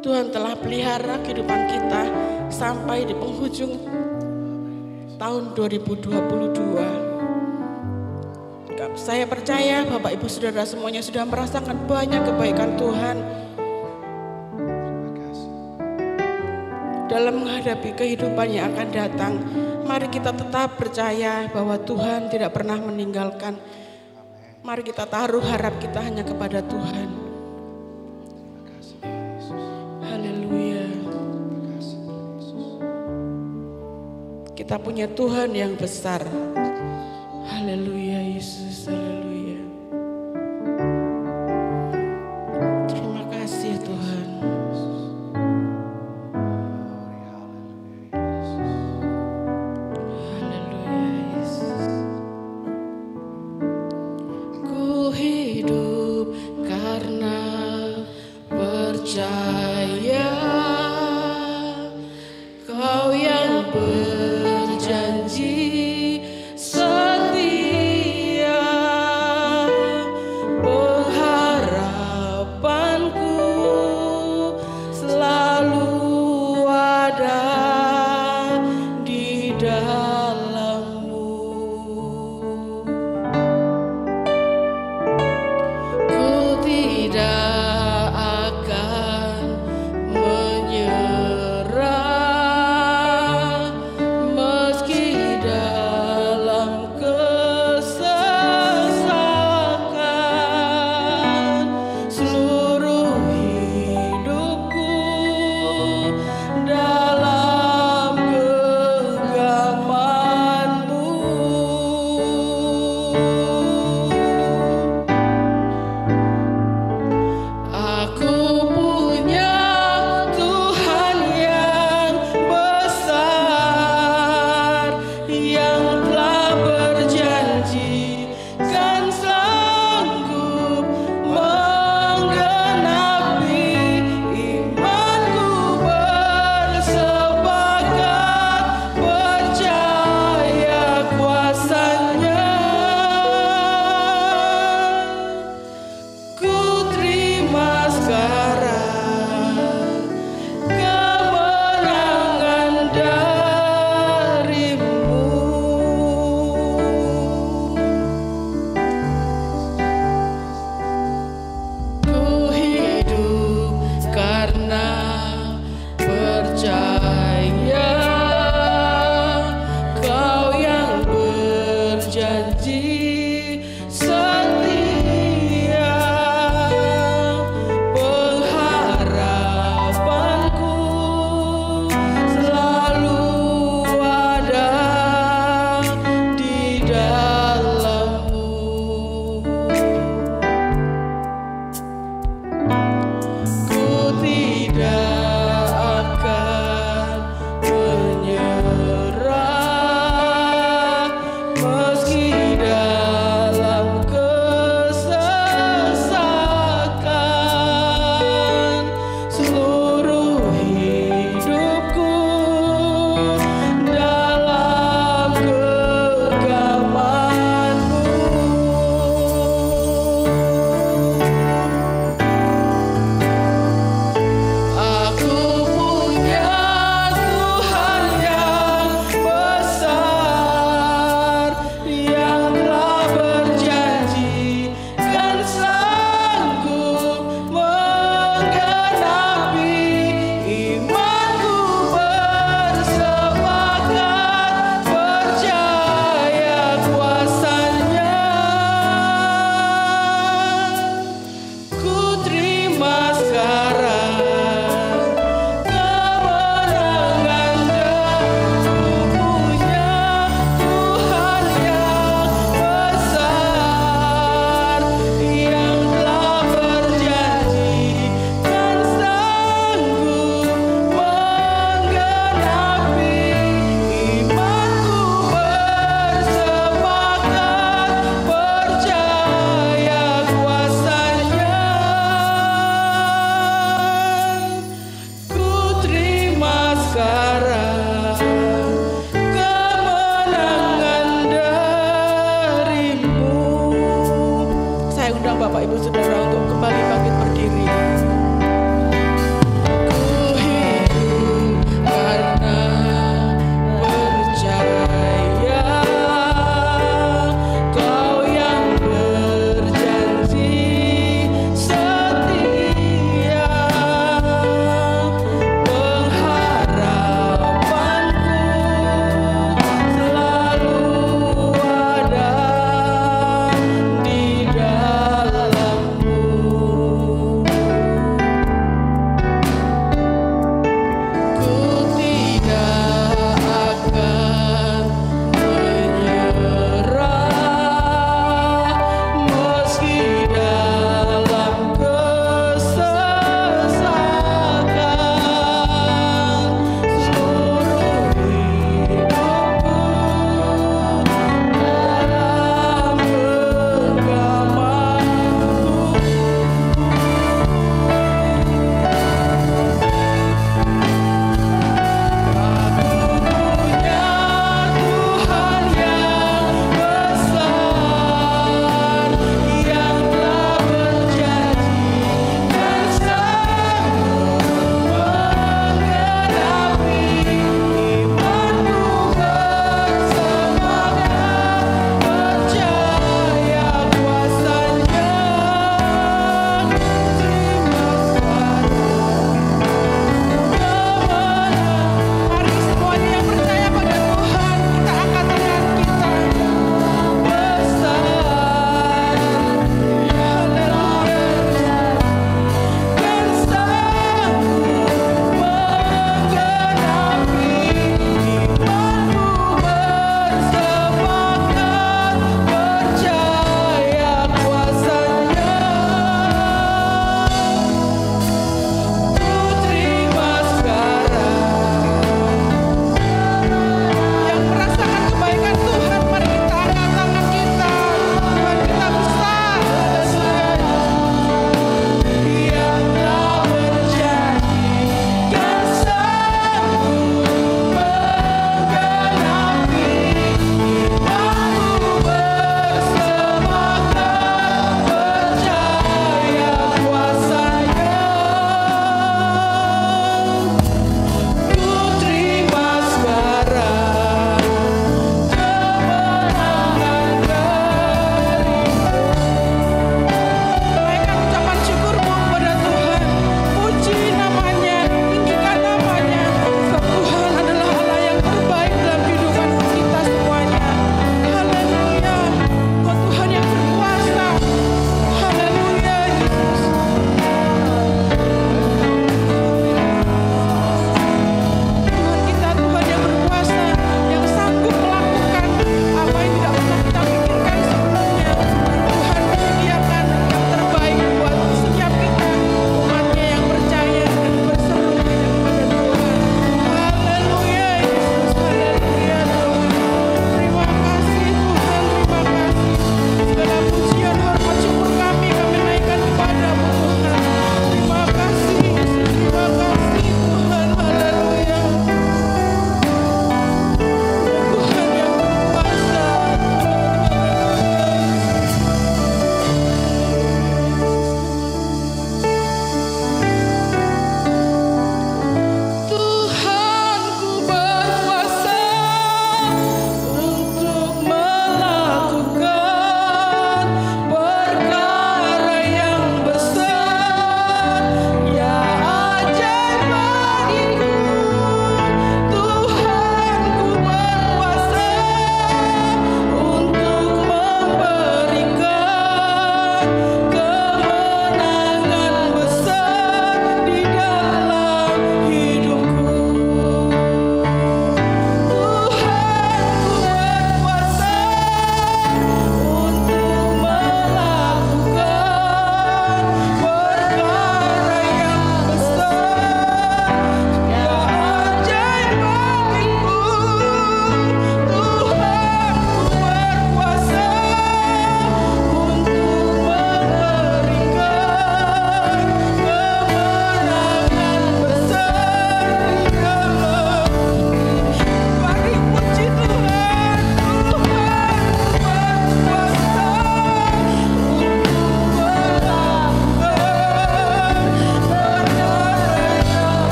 Tuhan telah pelihara kehidupan kita sampai di penghujung tahun 2022. Saya percaya Bapak Ibu Saudara semuanya sudah merasakan banyak kebaikan Tuhan dalam menghadapi kehidupan yang akan datang. Mari kita tetap percaya bahwa Tuhan tidak pernah meninggalkan. Mari kita taruh harap kita hanya kepada Tuhan. Haleluya. Kita punya Tuhan yang besar. Haleluya Yesus, haleluya. Terima kasih Tuhan. Haleluya Yesus. Ku hidup karena percaya Kau yang berjanji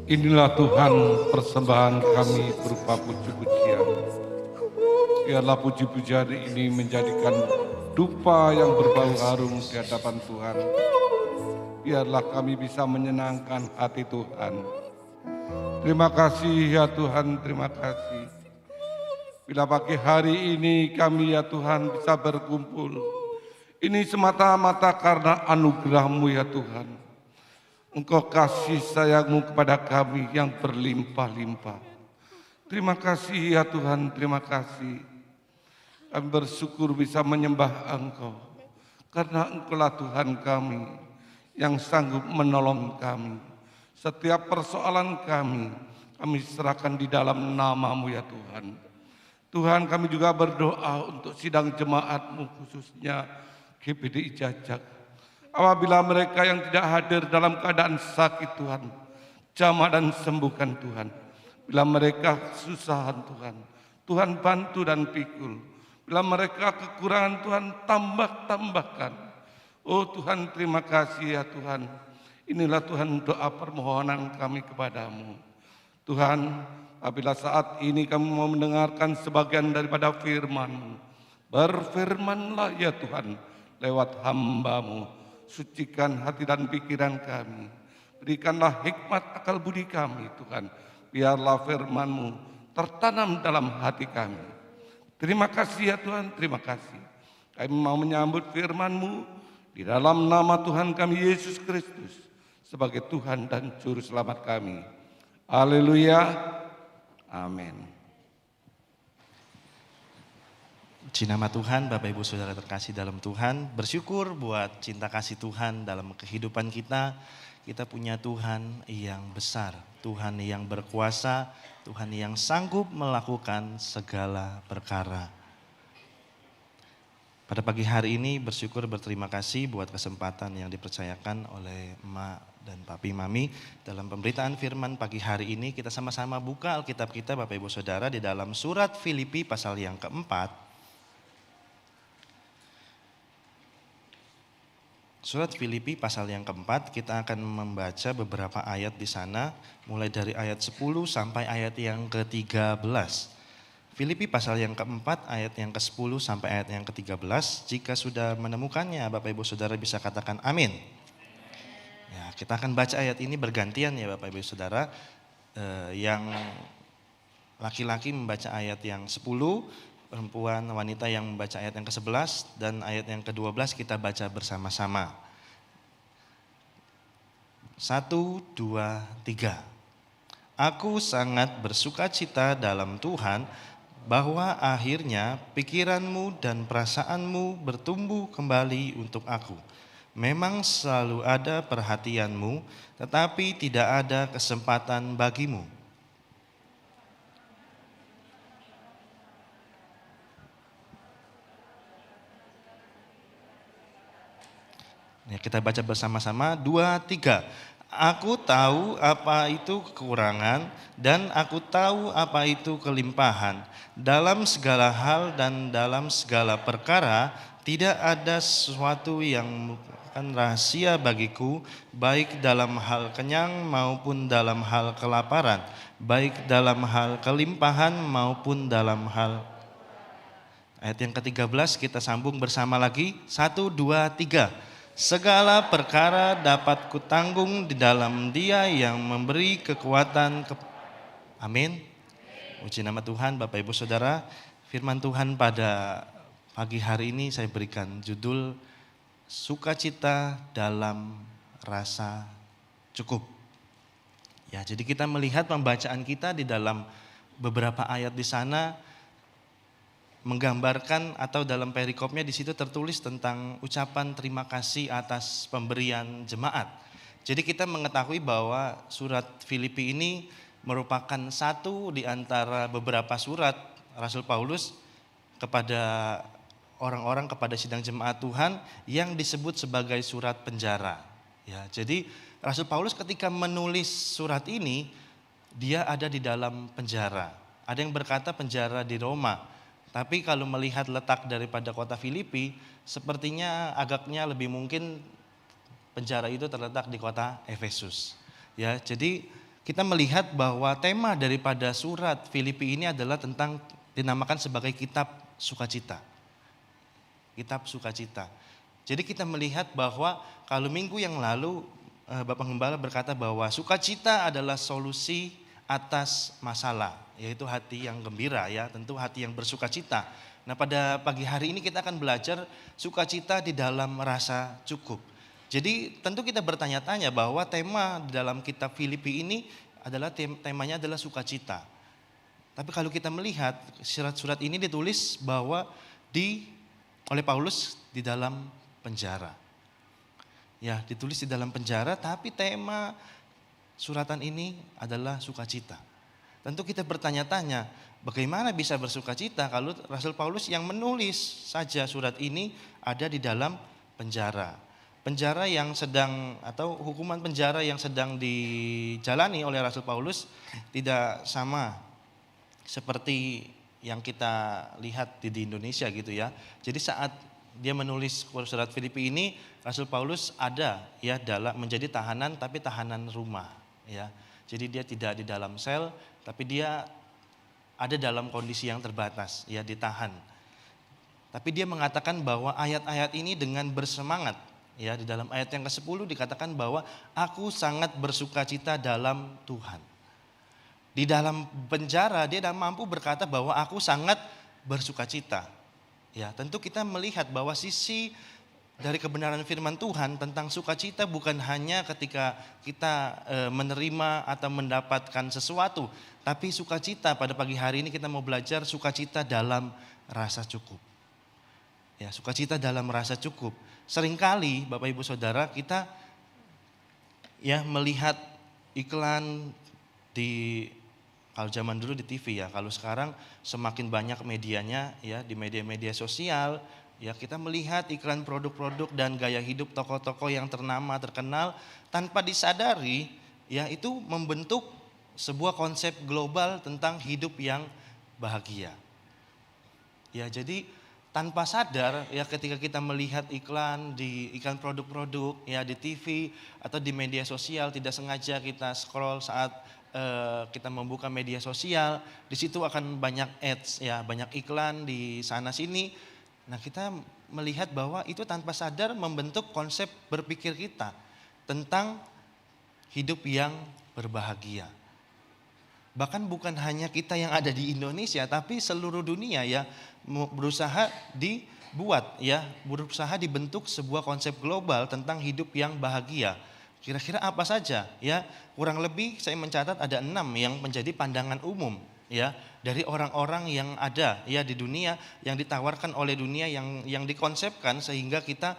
Inilah Tuhan persembahan kami berupa puji-pujian. Biarlah puji-pujian ini menjadikan dupa yang berbau harum di hadapan Tuhan. Biarlah kami bisa menyenangkan hati Tuhan. Terima kasih ya Tuhan, terima kasih. Bila pagi hari ini kami ya Tuhan bisa berkumpul, ini semata-mata karena anugerah-Mu ya Tuhan. Engkau kasih sayang-Mu kepada kami yang berlimpah-limpah. Terima kasih ya Tuhan, terima kasih. Kami bersyukur bisa menyembah Engkau, karena Engkau-lah Tuhan kami yang sanggup menolong kami. Setiap persoalan kami serahkan di dalam nama-Mu ya Tuhan. Tuhan, kami juga berdoa untuk sidang jemaat-Mu khususnya GPDI Jajak. Apabila mereka yang tidak hadir dalam keadaan sakit Tuhan, jamah dan sembuhkan Tuhan. Bila mereka kesusahan Tuhan, Tuhan bantu dan pikul. Bila mereka kekurangan Tuhan, tambahkan. Oh Tuhan, terima kasih ya Tuhan. Inilah Tuhan doa permohonan kami kepadamu. Tuhan, apabila saat ini kami mau mendengarkan sebagian daripada firman-Mu, berfirmanlah ya Tuhan lewat hamba-Mu. Sucikan hati dan pikiran kami. Berikanlah hikmat akal budi kami Tuhan. Biarlah firman-Mu tertanam dalam hati kami. Terima kasih ya Tuhan, terima kasih. Kami mau menyambut firman-Mu di dalam nama Tuhan kami Yesus Kristus sebagai Tuhan dan Juru Selamat kami. Haleluya. Amin. Puji nama Tuhan, Bapak Ibu Saudara terkasih dalam Tuhan. Bersyukur buat cinta kasih Tuhan dalam kehidupan kita. Kita punya Tuhan yang besar, Tuhan yang berkuasa, Tuhan yang sanggup melakukan segala perkara. Pada pagi hari ini bersyukur berterima kasih buat kesempatan yang dipercayakan oleh Emak dan Papi Mami. Dalam pemberitaan firman pagi hari ini kita sama-sama buka Alkitab kita Bapak Ibu Saudara di dalam surat Filipi pasal yang keempat. Surat Filipi pasal yang keempat, kita akan membaca beberapa ayat di sana, mulai dari ayat 10 sampai ayat yang ke-13. Filipi pasal yang keempat, ayat yang ke-10 sampai ayat yang ke-13. Jika sudah menemukannya, Bapak Ibu Saudara bisa katakan amin. Ya, kita akan baca ayat ini bergantian ya Bapak Ibu Saudara. Yang laki-laki membaca ayat yang 10, perempuan wanita yang membaca ayat yang ke-11 dan ayat yang ke-12 kita baca bersama-sama. 1, 2, 3. Aku sangat bersukacita dalam Tuhan bahwa akhirnya pikiranmu dan perasaanmu bertumbuh kembali untuk aku. Memang selalu ada perhatianmu, tetapi tidak ada kesempatan bagimu. Ya, kita baca bersama-sama, 2, 3. Aku tahu apa itu kekurangan dan aku tahu apa itu kelimpahan. Dalam segala hal dan dalam segala perkara tidak ada sesuatu yang merupakan rahasia bagiku, baik dalam hal kenyang maupun dalam hal kelaparan, baik dalam hal kelimpahan maupun dalam hal. Ayat yang ke-13 kita sambung bersama lagi, 1, 2, 3. Segala perkara dapat kutanggung di dalam Dia yang memberi kekuatan. Amin. Puji nama Tuhan, Bapak Ibu Saudara. Firman Tuhan pada pagi hari ini saya berikan judul Sukacita dalam Rasa Cukup. Ya, jadi kita melihat pembacaan kita di dalam beberapa ayat di sana menggambarkan atau dalam perikopnya di situ tertulis tentang ucapan terima kasih atas pemberian jemaat. Jadi kita mengetahui bahwa surat Filipi ini merupakan satu di antara beberapa surat Rasul Paulus kepada orang-orang, kepada sidang jemaat Tuhan yang disebut sebagai surat penjara. Ya, jadi Rasul Paulus ketika menulis surat ini dia ada di dalam penjara. Ada yang berkata penjara di Roma. Tapi kalau melihat letak daripada kota Filipi, sepertinya agaknya lebih mungkin penjara itu terletak di kota Efesus. Ya, jadi kita melihat bahwa tema daripada surat Filipi ini adalah tentang dinamakan sebagai kitab sukacita. Kitab sukacita. Jadi kita melihat bahwa kalau minggu yang lalu Bapak Gembala berkata bahwa sukacita adalah solusi atas masalah, yaitu hati yang gembira ya, tentu hati yang bersukacita. Nah, pada pagi hari ini kita akan belajar sukacita di dalam rasa cukup. Jadi tentu kita bertanya-tanya bahwa tema di dalam kitab Filipi ini adalah temanya adalah sukacita. Tapi kalau kita melihat surat-surat ini ditulis bahwa oleh Paulus di dalam penjara. Ya, ditulis di dalam penjara, tapi tema suratan ini adalah sukacita. Tentu kita bertanya-tanya, bagaimana bisa bersukacita kalau Rasul Paulus yang menulis saja surat ini ada di dalam penjara. Penjara yang sedang atau hukuman penjara yang sedang dijalani oleh Rasul Paulus tidak sama seperti yang kita lihat di Indonesia gitu ya. Jadi saat dia menulis surat Filipi ini, Rasul Paulus ada ya menjadi tahanan, tapi tahanan rumah ya. Jadi dia tidak di dalam sel, tapi dia ada dalam kondisi yang terbatas ya, ditahan. Tapi dia mengatakan bahwa ayat-ayat ini dengan bersemangat ya, di dalam ayat yang ke-10 dikatakan bahwa aku sangat bersukacita dalam Tuhan. Di dalam penjara dia tidak mampu berkata bahwa aku sangat bersukacita. Ya, tentu kita melihat bahwa sisi dari kebenaran firman Tuhan tentang sukacita bukan hanya ketika kita menerima atau mendapatkan sesuatu, tapi sukacita pada pagi hari ini kita mau belajar sukacita dalam rasa cukup. Ya, sukacita dalam rasa cukup. Seringkali Bapak Ibu Saudara kita ya melihat iklan di kalau zaman dulu di TV ya, kalau sekarang semakin banyak medianya ya, di media-media sosial ya, kita melihat iklan produk-produk dan gaya hidup tokoh-tokoh yang ternama terkenal tanpa disadari ya, itu membentuk sebuah konsep global tentang hidup yang bahagia. Ya, jadi tanpa sadar ya, ketika kita melihat iklan produk-produk ya di TV atau di media sosial, tidak sengaja kita scroll saat kita membuka media sosial, di situ akan banyak ads ya, banyak iklan di sana sini. Nah, kita melihat bahwa itu tanpa sadar membentuk konsep berpikir kita tentang hidup yang berbahagia. Bahkan bukan hanya kita yang ada di Indonesia, tapi seluruh dunia ya berusaha dibuat ya, berusaha dibentuk sebuah konsep global tentang hidup yang bahagia. Kira-kira apa saja ya? Kurang lebih saya mencatat ada 6 yang menjadi pandangan umum ya dari orang-orang yang ada ya di dunia, yang ditawarkan oleh dunia, yang dikonsepkan sehingga kita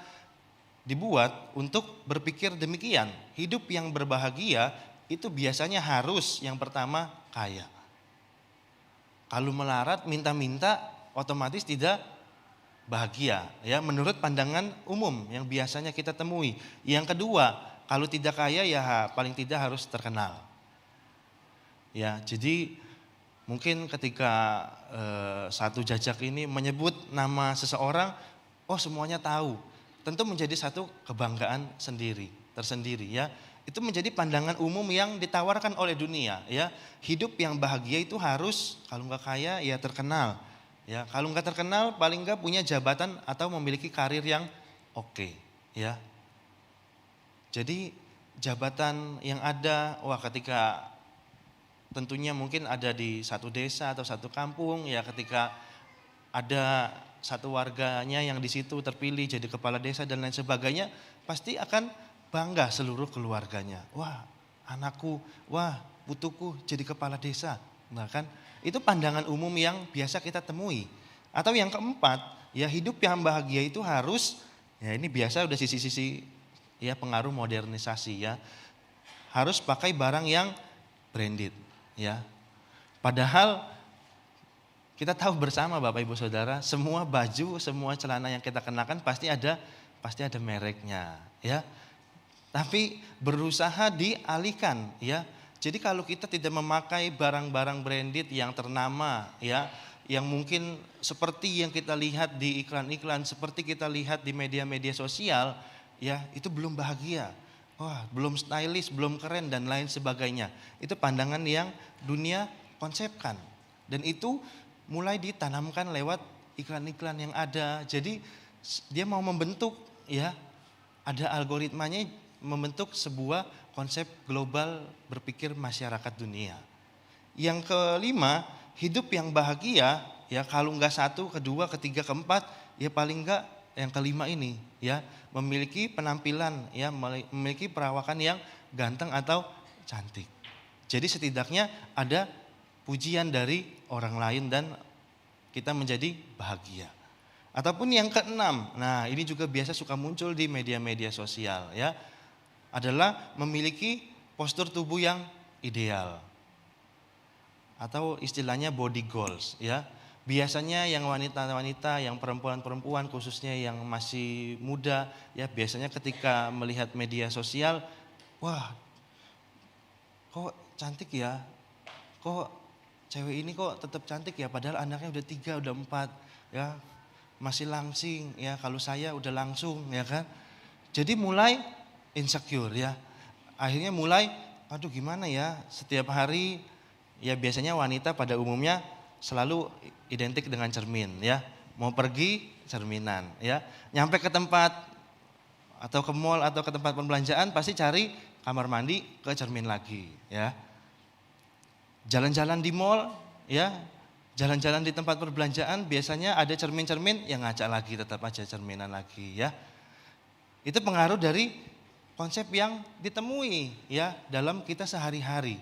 dibuat untuk berpikir demikian. Hidup yang berbahagia itu biasanya harus yang pertama kaya. Kalau melarat minta-minta otomatis tidak bahagia ya, menurut pandangan umum yang biasanya kita temui. Yang kedua, kalau tidak kaya ya paling tidak harus terkenal. Ya, jadi mungkin ketika satu jajak ini menyebut nama seseorang, oh semuanya tahu. Tentu menjadi satu kebanggaan tersendiri ya. Itu menjadi pandangan umum yang ditawarkan oleh dunia ya. Hidup yang bahagia itu harus kalau nggak kaya ya terkenal. Ya, kalau nggak terkenal paling nggak punya jabatan atau memiliki karir yang oke ya. Jadi jabatan yang ada, ketika tentunya mungkin ada di satu desa atau satu kampung ya, ketika ada satu warganya yang di situ terpilih jadi kepala desa dan lain sebagainya, pasti akan bangga seluruh keluarganya. Wah, anakku, wah, putuku jadi kepala desa. Nah kan, itu pandangan umum yang biasa kita temui. Atau yang keempat, ya hidup yang bahagia itu harus, ya ini biasa udah sisi-sisi ya pengaruh modernisasi ya, harus pakai barang yang branded ya. Padahal kita tahu bersama Bapak Ibu Saudara, semua baju, semua celana yang kita kenakan pasti ada mereknya ya. Tapi berusaha dialihkan ya. Jadi kalau kita tidak memakai barang-barang branded yang ternama ya, yang mungkin seperti yang kita lihat di iklan-iklan, seperti kita lihat di media-media sosial, ya itu belum bahagia. wah belum stylish, belum keren dan lain sebagainya. Itu pandangan yang dunia konsepkan. Dan itu mulai ditanamkan lewat iklan-iklan yang ada. Jadi dia mau membentuk ya, ada algoritmanya membentuk sebuah konsep global berpikir masyarakat dunia. Yang kelima, hidup yang bahagia ya, kalau enggak satu, kedua, ketiga, keempat, ya paling enggak yang kelima ini ya, memiliki penampilan ya, memiliki perawakan yang ganteng atau cantik. Jadi setidaknya ada pujian dari orang lain dan kita menjadi bahagia. Ataupun yang keenam, nah ini juga biasa suka muncul di media-media sosial ya, adalah memiliki postur tubuh yang ideal. Atau istilahnya body goals ya. Biasanya yang wanita-wanita, yang perempuan-perempuan khususnya yang masih muda ya, biasanya ketika melihat media sosial, wah kok cantik ya, kok cewek ini kok tetap cantik ya, padahal anaknya udah 3, udah 4 ya, masih langsing ya, kalau saya udah langsung ya kan. Jadi mulai insecure ya, akhirnya mulai aduh gimana ya, setiap hari ya biasanya wanita pada umumnya selalu identik dengan cermin ya, mau pergi cerminan ya, nyampe ke tempat atau ke mall atau ke tempat pembelanjaan pasti cari kamar mandi, ke cermin lagi ya. Jalan-jalan di mall ya, jalan-jalan di tempat perbelanjaan biasanya ada cermin-cermin yang ngacak lagi, tetap aja cerminan lagi ya. Itu pengaruh dari konsep yang ditemui ya dalam kita sehari-hari,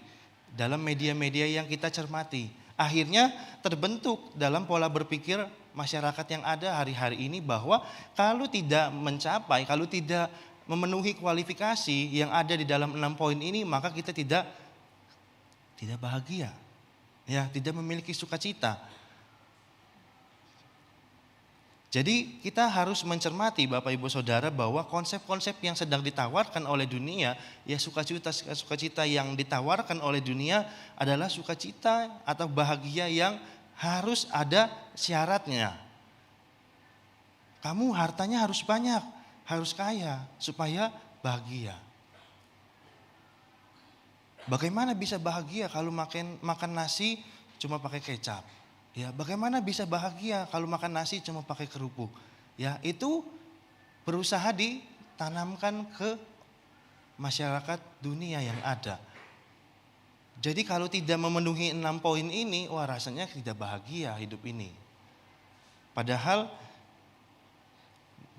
dalam media-media yang kita cermati. Akhirnya terbentuk dalam pola berpikir masyarakat yang ada hari-hari ini bahwa kalau tidak mencapai, kalau tidak memenuhi kualifikasi yang ada di dalam 6 poin ini, maka kita tidak bahagia. Ya, tidak memiliki sukacita. Jadi kita harus mencermati Bapak Ibu Saudara bahwa konsep-konsep yang sedang ditawarkan oleh dunia, ya sukacita yang ditawarkan oleh dunia adalah sukacita atau bahagia yang harus ada syaratnya. Kamu hartanya harus banyak, harus kaya supaya bahagia. Bagaimana bisa bahagia kalau makan nasi cuma pakai kecap? Ya, bagaimana bisa bahagia kalau makan nasi cuma pakai kerupuk? Ya, itu berusaha ditanamkan ke masyarakat dunia yang ada. Jadi kalau tidak memenuhi 6 poin ini, wah rasanya tidak bahagia hidup ini. Padahal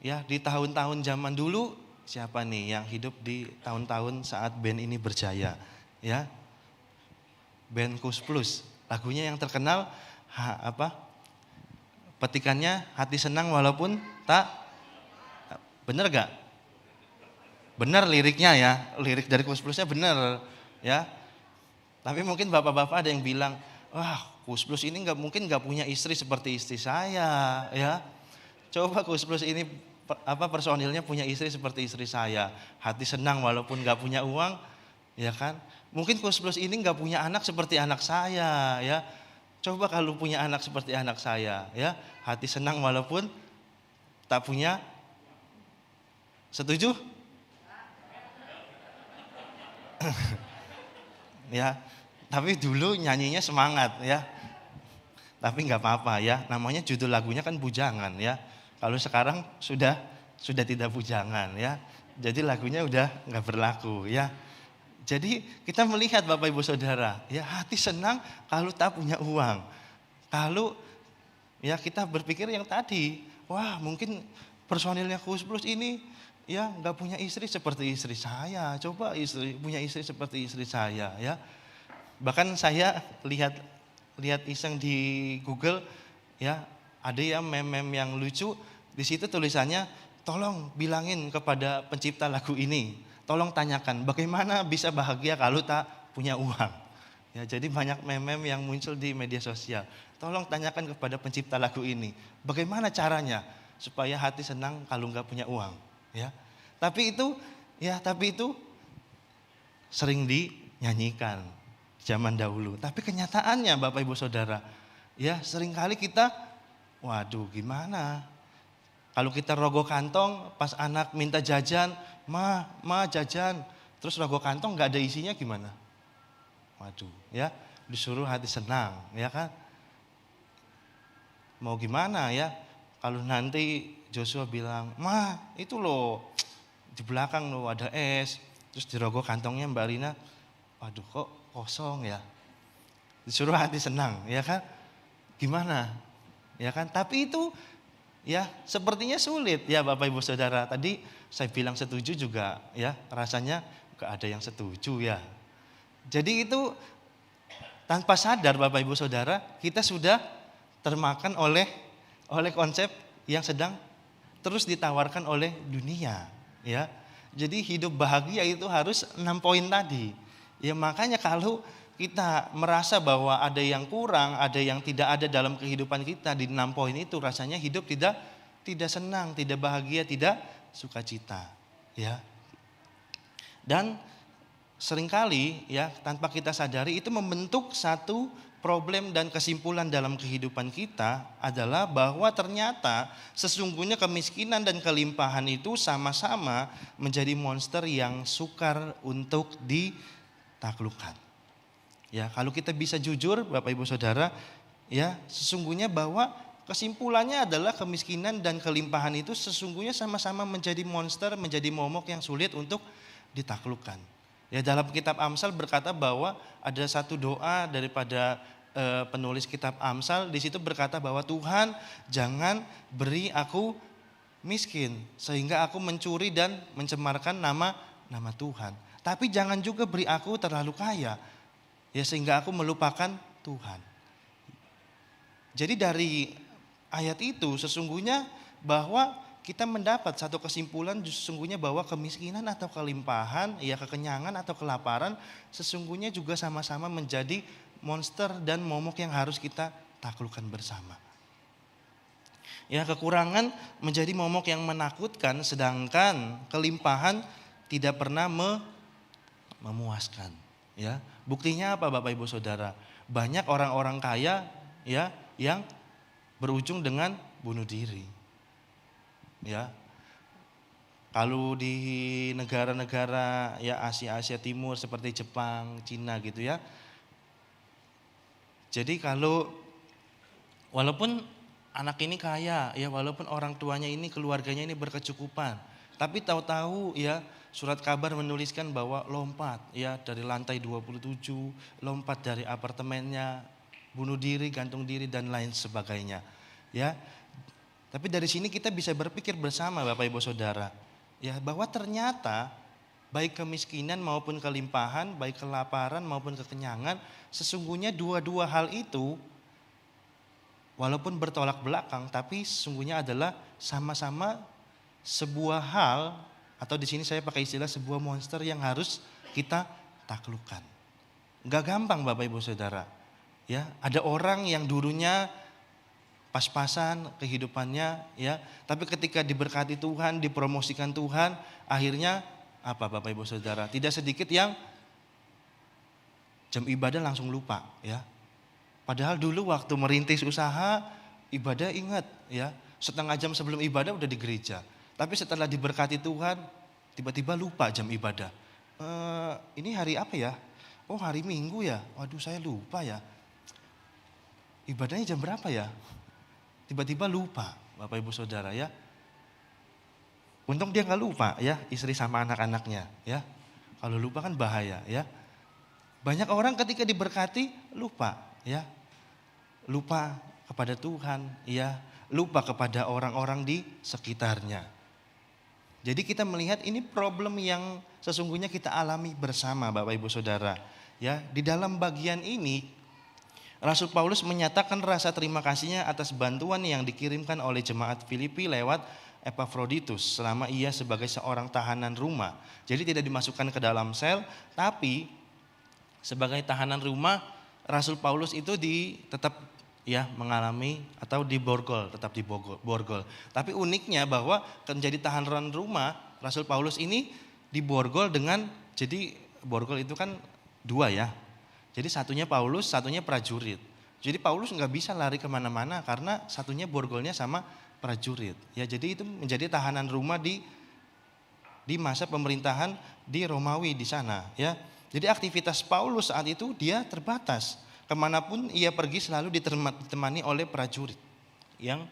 ya di tahun-tahun zaman dulu, siapa nih yang hidup di tahun-tahun saat band ini berjaya? Ya, band Kus Plus, lagunya yang terkenal petikannya hati senang walaupun tak, bener gak? Bener liriknya ya, lirik dari Kus Plusnya bener ya. Tapi mungkin bapak-bapak ada yang bilang, wah Kus Plus ini mungkin gak punya istri seperti istri saya ya. Coba Kus Plus ini personilnya punya istri seperti istri saya, hati senang walaupun gak punya uang ya kan. Mungkin Kus Plus ini gak punya anak seperti anak saya ya. Coba kalau punya anak seperti anak saya ya, hati senang walaupun tak punya. Setuju? Ya, tapi dulu nyanyinya semangat ya. Tapi nggak apa-apa ya, namanya judul lagunya kan bujangan ya. Kalau sekarang sudah tidak bujangan ya. Jadi lagunya udah nggak berlaku ya. Jadi kita melihat Bapak Ibu Saudara, ya hati senang kalau tak punya uang. Kalau ya kita berpikir yang tadi, wah mungkin personilnya Kus Plus ini ya nggak punya istri seperti istri saya. Coba punya istri seperti istri saya ya. Bahkan saya lihat iseng di Google ya, ada ya meme-meme yang lucu. Di situ tulisannya, tolong bilangin kepada pencipta lagu ini. Tolong tanyakan bagaimana bisa bahagia kalau tak punya uang. Ya, jadi banyak meme-meme yang muncul di media sosial. Tolong tanyakan kepada pencipta lagu ini, bagaimana caranya supaya hati senang kalau nggak punya uang. Ya, tapi itu sering dinyanyikan zaman dahulu. Tapi kenyataannya Bapak Ibu Saudara, ya seringkali kita, waduh gimana? Kalau kita rogoh kantong, pas anak minta jajan, ma jajan, terus rogoh kantong nggak ada isinya gimana? Waduh, ya disuruh hati senang, ya kan? Mau gimana ya? Kalau nanti Joshua bilang, ma itu loh di belakang loh ada es, terus dirogoh kantongnya Mbak Rina, waduh kok kosong ya? Disuruh hati senang, ya kan? Gimana? Ya kan? Tapi itu ya sepertinya sulit ya Bapak Ibu Saudara. Tadi saya bilang setuju juga ya, rasanya gak ada yang setuju ya. Jadi itu tanpa sadar Bapak Ibu Saudara, kita sudah termakan oleh konsep yang sedang terus ditawarkan oleh dunia ya. Jadi hidup bahagia itu harus 6 poin tadi. Ya makanya kalau kita merasa bahwa ada yang kurang, ada yang tidak ada dalam kehidupan kita di 6 poin itu, rasanya hidup tidak senang, tidak bahagia, tidak sukacita, ya. Dan seringkali ya tanpa kita sadari itu membentuk satu problem dan kesimpulan dalam kehidupan kita adalah bahwa ternyata sesungguhnya kemiskinan dan kelimpahan itu sama-sama menjadi monster yang sukar untuk ditaklukkan. Ya, kalau kita bisa jujur Bapak Ibu Saudara, ya sesungguhnya bahwa kesimpulannya adalah kemiskinan dan kelimpahan itu sesungguhnya sama-sama menjadi monster, menjadi momok yang sulit untuk ditaklukkan. Ya, dalam kitab Amsal berkata bahwa ada satu doa daripada penulis kitab Amsal, di situ berkata bahwa Tuhan jangan beri aku miskin sehingga aku mencuri dan mencemarkan nama Tuhan. Tapi jangan juga beri aku terlalu kaya. Ya sehingga aku melupakan Tuhan. Jadi dari ayat itu sesungguhnya bahwa kita mendapat satu kesimpulan sesungguhnya bahwa kemiskinan atau kelimpahan, ya kekenyangan atau kelaparan sesungguhnya juga sama-sama menjadi monster dan momok yang harus kita taklukkan bersama. Ya kekurangan menjadi momok yang menakutkan sedangkan kelimpahan tidak pernah memuaskan. Ya, buktinya apa Bapak Ibu Saudara? Banyak orang-orang kaya ya yang berujung dengan bunuh diri. Ya. Kalau di negara-negara ya Asia Timur seperti Jepang, Cina gitu ya. Jadi kalau walaupun anak ini kaya ya, walaupun orang tuanya ini keluarganya ini berkecukupan, tapi tahu-tahu ya surat kabar menuliskan bahwa lompat ya dari lantai 27, lompat dari apartemennya, bunuh diri, gantung diri dan lain sebagainya. Ya. Tapi dari sini kita bisa berpikir bersama Bapak Ibu Saudara, ya bahwa ternyata baik kemiskinan maupun kelimpahan, baik kelaparan maupun kekenyangan, sesungguhnya dua-dua hal itu walaupun bertolak belakang tapi sesungguhnya adalah sama-sama sebuah hal, atau di sini saya pakai istilah sebuah monster yang harus kita taklukkan. Enggak gampang Bapak Ibu Saudara. Ya, ada orang yang dulunya pas-pasan kehidupannya ya, tapi ketika diberkati Tuhan, dipromosikan Tuhan, akhirnya apa Bapak Ibu Saudara? Tidak sedikit yang jam ibadah langsung lupa ya. Padahal dulu waktu merintis usaha, ibadah ingat ya, setengah jam sebelum ibadah udah di gereja. Tapi setelah diberkati Tuhan, tiba-tiba lupa jam ibadah. Ini hari apa ya? Oh hari Minggu ya? Waduh saya lupa ya. Ibadahnya jam berapa ya? Tiba-tiba lupa Bapak Ibu Saudara ya. Untung dia gak lupa ya, istri sama anak-anaknya ya. Kalau lupa kan bahaya ya. Banyak orang ketika diberkati lupa ya. Lupa kepada Tuhan ya. Lupa kepada orang-orang di sekitarnya. Jadi kita melihat ini problem yang sesungguhnya kita alami bersama Bapak Ibu Saudara. Ya, di dalam bagian ini Rasul Paulus menyatakan rasa terima kasihnya atas bantuan yang dikirimkan oleh jemaat Filipi lewat Epafroditus selama ia sebagai seorang tahanan rumah. Jadi tidak dimasukkan ke dalam sel, tapi sebagai tahanan rumah Rasul Paulus itu tetap ya mengalami atau tetap diborgol. Tapi uniknya bahwa menjadi tahanan rumah Rasul Paulus ini diborgol dengan, jadi borgol itu kan 2 ya. Jadi satunya Paulus, satunya prajurit. Jadi Paulus nggak bisa lari kemana-mana karena satunya borgolnya sama prajurit. Ya, jadi itu menjadi tahanan rumah di masa pemerintahan di Romawi di sana. Ya, jadi aktivitas Paulus saat itu dia terbatas. Kemanapun ia pergi selalu ditemani oleh prajurit yang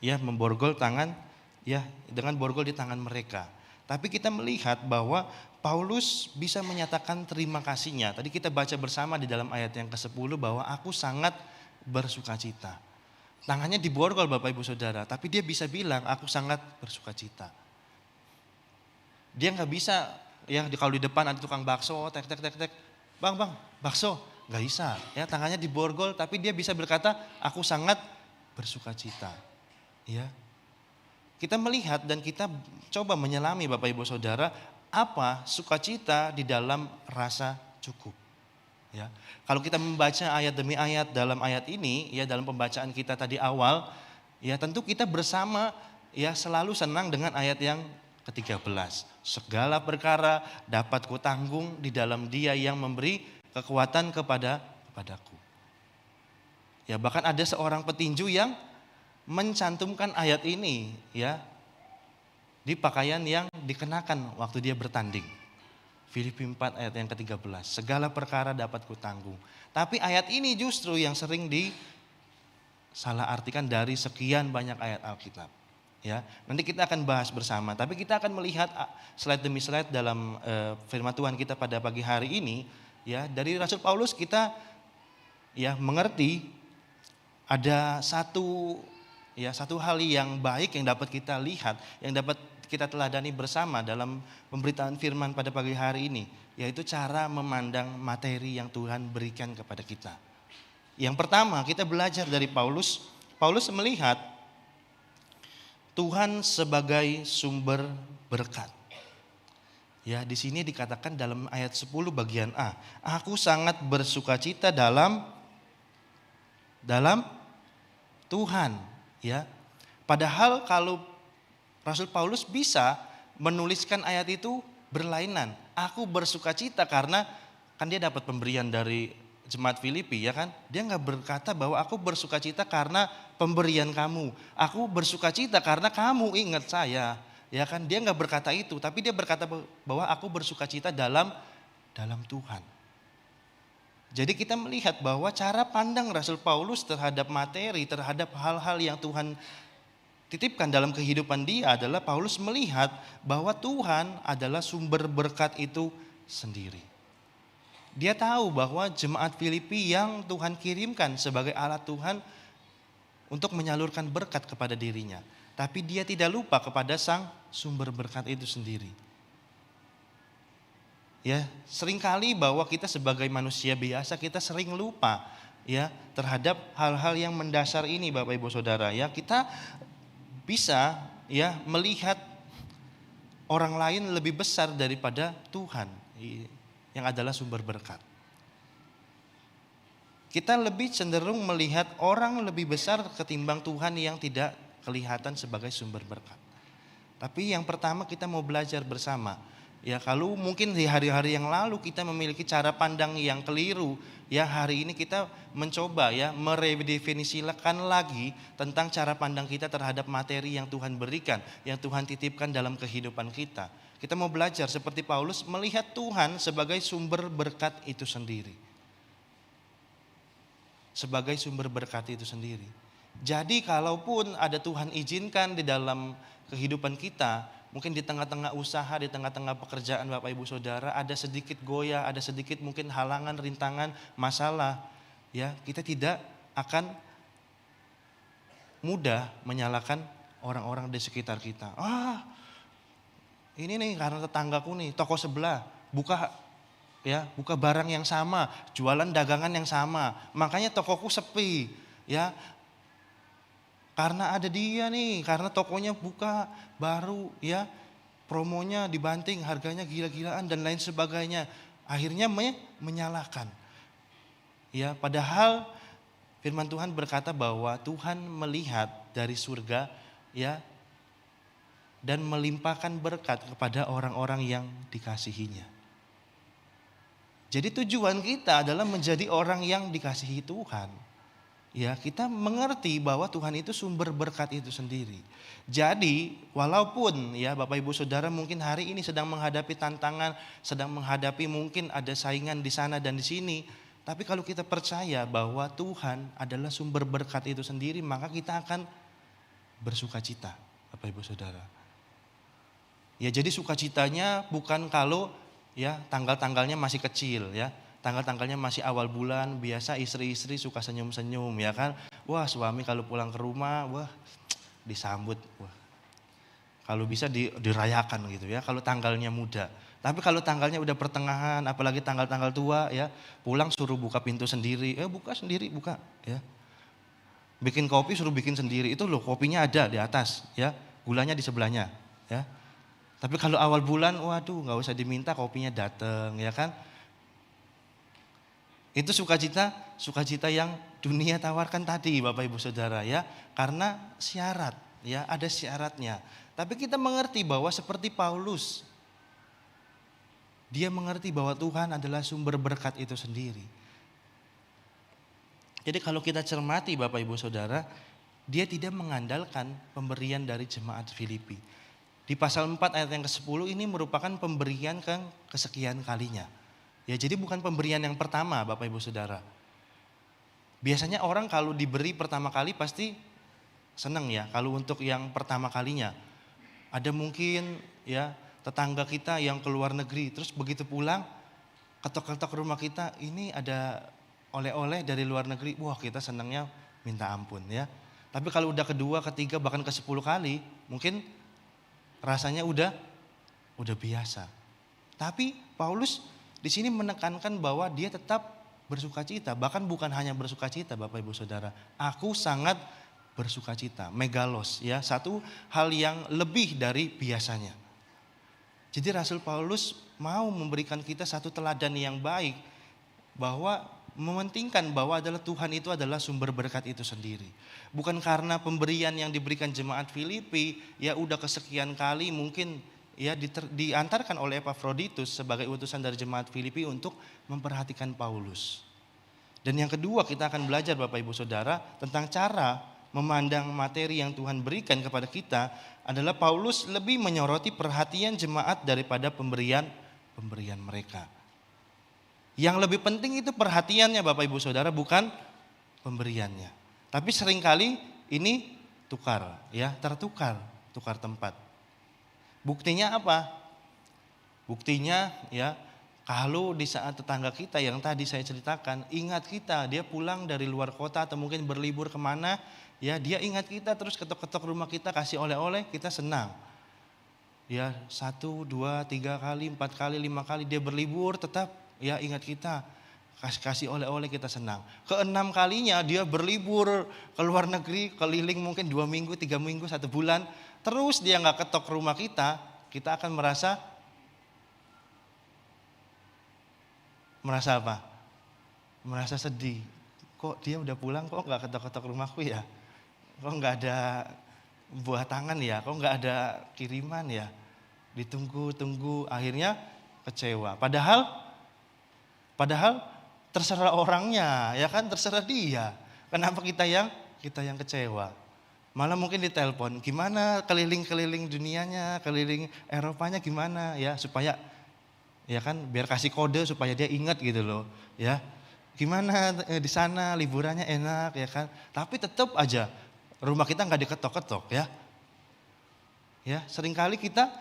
ya memborgol tangan ya dengan borgol di tangan mereka. Tapi kita melihat bahwa Paulus bisa menyatakan terima kasihnya. Tadi kita baca bersama di dalam ayat yang ke-10 bahwa aku sangat bersukacita. Tangannya diborgol Bapak Ibu Saudara, tapi dia bisa bilang aku sangat bersukacita. Dia nggak bisa ya kalau di depan ada tukang bakso, tek, bang bakso, nggak bisa. Ya tangannya diborgol, tapi dia bisa berkata aku sangat bersukacita. Ya, kita melihat dan kita coba menyelami Bapak Ibu Saudara apa sukacita di dalam rasa cukup. Ya, kalau kita membaca ayat demi ayat dalam ayat ini, ya dalam pembacaan kita tadi awal, ya tentu kita bersama ya selalu senang dengan ayat yang ke-13. Segala perkara dapat kutanggung di dalam Dia yang memberi kekuatan kepadaku. Ya bahkan ada seorang petinju yang mencantumkan ayat ini ya di pakaian yang dikenakan waktu dia bertanding. Filipi 4 ayat yang ke-13. Segala perkara dapat kutanggung. Tapi ayat ini justru yang sering disalah artikan dari sekian banyak ayat Alkitab. Ya, nanti kita akan bahas bersama. Tapi kita akan melihat slide demi slide dalam firman Tuhan kita pada pagi hari ini. Ya, dari Rasul Paulus kita ya mengerti ada satu hal yang baik yang dapat kita lihat, yang dapat kita teladani bersama dalam pemberitaan firman pada pagi hari ini, yaitu cara memandang materi yang Tuhan berikan kepada kita. Yang pertama, kita belajar dari Paulus. Paulus melihat Tuhan sebagai sumber berkat. Ya, di sini dikatakan dalam ayat 10 bagian A, aku sangat bersukacita dalam Tuhan, ya. Padahal kalau Rasul Paulus bisa menuliskan ayat itu berlainan. Aku bersukacita karena kan dia dapat pemberian dari jemaat Filipi ya kan. Dia nggak berkata bahwa aku bersukacita karena pemberian kamu. Aku bersukacita karena kamu ingat saya. Ya kan, dia nggak berkata itu, tapi dia berkata bahwa aku bersukacita dalam Tuhan. Jadi kita melihat bahwa cara pandang Rasul Paulus terhadap materi, terhadap hal-hal yang Tuhan titipkan dalam kehidupan dia adalah Paulus melihat bahwa Tuhan adalah sumber berkat itu sendiri. Dia tahu bahwa jemaat Filipi yang Tuhan kirimkan sebagai alat Tuhan untuk menyalurkan berkat kepada dirinya. Tapi dia tidak lupa kepada sang sumber berkat itu sendiri. Ya, seringkali bahwa kita sebagai manusia biasa kita sering lupa ya terhadap hal-hal yang mendasar ini Bapak Ibu Saudara. Ya, kita bisa ya melihat orang lain lebih besar daripada Tuhan yang adalah sumber berkat. Kita lebih cenderung melihat orang lebih besar ketimbang Tuhan yang tidak kelihatan sebagai sumber berkat. Tapi yang pertama kita mau belajar bersama. Ya kalau mungkin di hari-hari yang lalu kita memiliki cara pandang yang keliru, ya hari ini kita mencoba ya meredefinisikan lagi tentang cara pandang kita terhadap materi yang Tuhan berikan, yang Tuhan titipkan dalam kehidupan kita. Kita mau belajar seperti Paulus melihat Tuhan sebagai sumber berkat itu sendiri. Sebagai sumber berkat itu sendiri. Jadi kalaupun ada Tuhan izinkan di dalam kehidupan kita, mungkin di tengah-tengah usaha, di tengah-tengah pekerjaan Bapak Ibu Saudara ada sedikit goyah, ada sedikit mungkin halangan, rintangan, masalah. Ya, kita tidak akan mudah menyalahkan orang-orang di sekitar kita. Ini nih karena tetanggaku nih, toko sebelah buka barang yang sama, jualan dagangan yang sama, makanya tokoku sepi. Ya, karena ada dia nih, karena tokonya buka baru ya, promonya dibanting, harganya gila-gilaan dan lain sebagainya. Akhirnya menyalahkan. Ya, padahal firman Tuhan berkata bahwa Tuhan melihat dari surga ya dan melimpahkan berkat kepada orang-orang yang dikasihinya. Jadi tujuan kita adalah menjadi orang yang dikasihi Tuhan. ya kita mengerti bahwa Tuhan itu sumber berkat itu sendiri. Jadi walaupun ya Bapak Ibu Saudara mungkin hari ini sedang menghadapi tantangan, sedang menghadapi mungkin ada saingan di sana dan di sini, tapi kalau kita percaya bahwa Tuhan adalah sumber berkat itu sendiri, maka kita akan bersukacita, Bapak Ibu Saudara. Ya jadi sukacitanya bukan kalau ya tanggal-tanggalnya masih kecil ya. Tanggal-tanggalnya masih awal bulan, biasa istri-istri suka senyum-senyum ya kan. Wah suami kalau pulang ke rumah, wah disambut. Wah. Kalau bisa dirayakan gitu ya, kalau tanggalnya muda. Tapi kalau tanggalnya udah pertengahan, apalagi tanggal-tanggal tua ya, pulang suruh buka pintu sendiri. Buka sendiri, buka ya. Bikin kopi suruh bikin sendiri, itu loh kopinya ada di atas ya, gulanya di sebelahnya ya. Tapi kalau awal bulan, waduh gak usah diminta kopinya dateng ya kan. Itu sukacita yang dunia tawarkan tadi Bapak Ibu Saudara ya. Karena syarat ya, ada syaratnya. Tapi kita mengerti bahwa seperti Paulus, dia mengerti bahwa Tuhan adalah sumber berkat itu sendiri. Jadi kalau kita cermati Bapak Ibu Saudara, dia tidak mengandalkan pemberian dari jemaat Filipi. Di pasal 4 ayat yang ke-10 ini merupakan pemberian kesekian kalinya. Ya jadi bukan pemberian yang pertama Bapak Ibu Saudara. Biasanya orang kalau diberi pertama kali pasti senang ya. Kalau untuk yang pertama kalinya. Ada mungkin ya tetangga kita yang keluar negeri. Terus begitu pulang ketok-ketok rumah kita, ini ada oleh-oleh dari luar negeri. Wah kita senangnya minta ampun ya. Tapi kalau udah kedua, ketiga bahkan ke-10 kali mungkin rasanya udah biasa. Tapi Paulus di sini menekankan bahwa dia tetap bersukacita, bahkan bukan hanya bersukacita Bapak Ibu Saudara. Aku sangat bersukacita, megalos ya, satu hal yang lebih dari biasanya. Jadi Rasul Paulus mau memberikan kita satu teladan yang baik bahwa mementingkan bahwa adalah Tuhan itu adalah sumber berkat itu sendiri. Bukan karena pemberian yang diberikan jemaat Filipi ya udah kesekian kali mungkin ya diantarkan oleh Epafroditus sebagai utusan dari jemaat Filipi untuk memperhatikan Paulus. Dan yang kedua kita akan belajar Bapak Ibu Saudara tentang cara memandang materi yang Tuhan berikan kepada kita adalah Paulus lebih menyoroti perhatian jemaat daripada pemberian mereka. Yang lebih penting itu perhatiannya Bapak Ibu Saudara, bukan pemberiannya. Tapi seringkali ini tukar tempat. Buktinya apa? Buktinya ya kalau di saat tetangga kita yang tadi saya ceritakan ingat kita, dia pulang dari luar kota atau mungkin berlibur kemana, ya dia ingat kita terus ketok-ketok rumah kita kasih oleh-oleh, kita senang. Ya 1, 2, 3 kali, 4 kali, 5 kali dia berlibur tetap ya ingat kita, kasih oleh-oleh kita senang. Ke-6 kalinya dia berlibur ke luar negeri, keliling mungkin 2 minggu, 3 minggu, 1 bulan. Terus dia gak ketok rumah kita akan merasa apa? Merasa sedih. Kok dia udah pulang kok gak ketok-ketok rumahku ya? Kok gak ada buah tangan ya? Kok gak ada kiriman ya? Ditunggu-tunggu akhirnya kecewa. Padahal terserah orangnya ya kan, terserah dia. Kenapa kita yang kecewa? Malah mungkin ditelepon, gimana keliling-keliling dunianya, keliling Eropanya gimana ya, supaya ya kan biar kasih kode supaya dia ingat gitu loh ya. Gimana di sana liburannya enak ya kan. Tapi tetap aja rumah kita nggak diketok-ketok ya. Ya, seringkali kita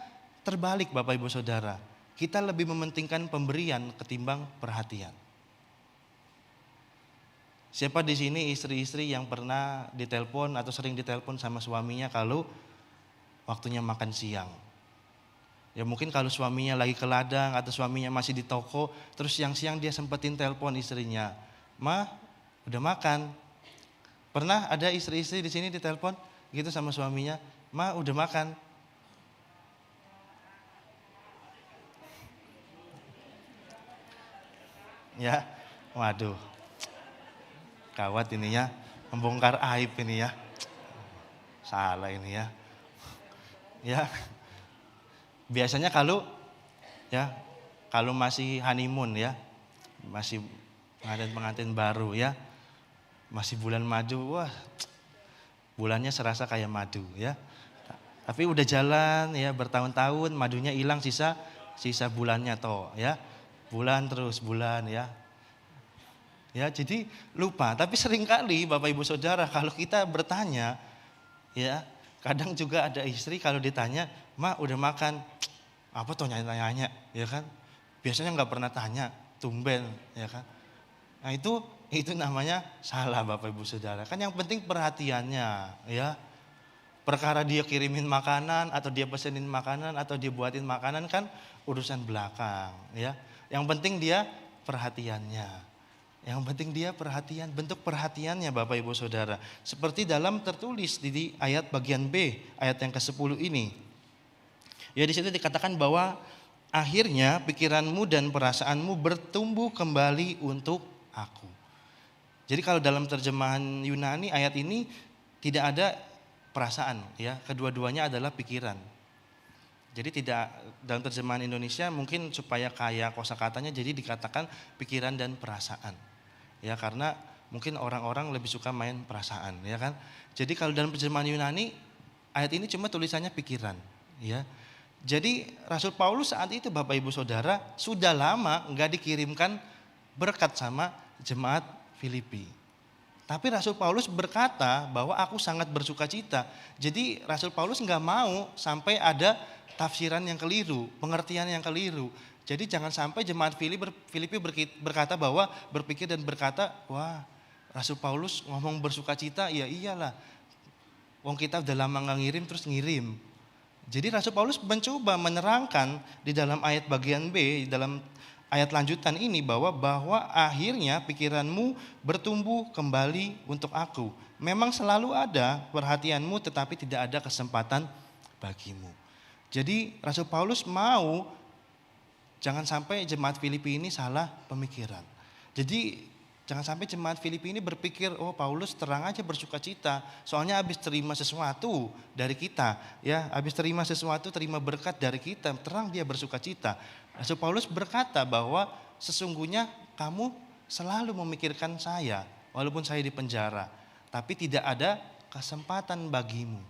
terbalik Bapak Ibu Saudara. Kita lebih mementingkan pemberian ketimbang perhatian. Siapa di sini istri-istri yang pernah ditelepon atau sering ditelepon sama suaminya kalau waktunya makan siang? Ya mungkin kalau suaminya lagi ke ladang atau suaminya masih di toko, terus siang-siang dia sempetin telepon istrinya. Ma, udah makan? Pernah ada istri-istri di sini ditelepon gitu sama suaminya, Ma, udah makan? Ya, waduh. Gawat ini ya, membongkar aib ini ya. Salah ini ya. Ya. Biasanya kalau masih honeymoon ya, masih pengantin baru ya, Masih bulan madu, wah bulannya serasa kayak madu ya. Tapi udah jalan ya bertahun-tahun, madunya hilang, sisa bulannya toh ya. Bulan terus bulan ya. Ya jadi lupa, tapi seringkali Bapak Ibu Saudara kalau kita bertanya ya, kadang juga ada istri kalau ditanya, "Ma udah makan?" Apa tuh nanya-nanya ya kan? Biasanya nggak pernah tanya, tumben ya kan. Nah itu namanya salah Bapak Ibu Saudara. Kan yang penting perhatiannya ya. Perkara dia kirimin makanan atau dia pesenin makanan atau dia buatin makanan kan urusan belakang ya. Yang penting dia perhatiannya. Yang penting dia perhatian, bentuk perhatiannya Bapak Ibu Saudara. Seperti dalam tertulis di ayat bagian B, ayat yang ke-10 ini. Ya di situ dikatakan bahwa akhirnya pikiranmu dan perasaanmu bertumbuh kembali untuk aku. Jadi kalau dalam terjemahan Yunani ayat ini tidak ada perasaan ya, kedua-duanya adalah pikiran. Jadi tidak dalam terjemahan Indonesia mungkin supaya kaya kosakatanya jadi dikatakan pikiran dan perasaan. Ya karena mungkin orang-orang lebih suka main perasaan ya kan. Jadi kalau dalam terjemahan Yunani ayat ini cuma tulisannya pikiran ya. Jadi Rasul Paulus saat itu Bapak Ibu Saudara sudah lama enggak dikirimkan berkat sama jemaat Filipi. Tapi Rasul Paulus berkata bahwa aku sangat bersuka cita. Jadi Rasul Paulus enggak mau sampai ada tafsiran yang keliru, pengertian yang keliru. Jadi jangan sampai jemaat Filipi berkata bahwa berpikir dan berkata, wah Rasul Paulus ngomong bersuka cita, ya iyalah. Wong kita udah lama nggak ngirim terus ngirim. Jadi Rasul Paulus mencoba menerangkan di dalam ayat bagian B, di dalam ayat lanjutan ini bahwa akhirnya pikiranmu bertumbuh kembali untuk aku. Memang selalu ada perhatianmu tetapi tidak ada kesempatan bagimu. Jadi Rasul Paulus mau jangan sampai jemaat Filipi ini salah pemikiran. Jadi jangan sampai jemaat Filipi ini berpikir, oh Paulus terang aja bersuka cita. Soalnya habis terima sesuatu dari kita. Ya, habis terima sesuatu, terima berkat dari kita. Terang dia bersuka cita. Rasul Paulus berkata bahwa sesungguhnya kamu selalu memikirkan saya. Walaupun saya di penjara. Tapi tidak ada kesempatan bagimu.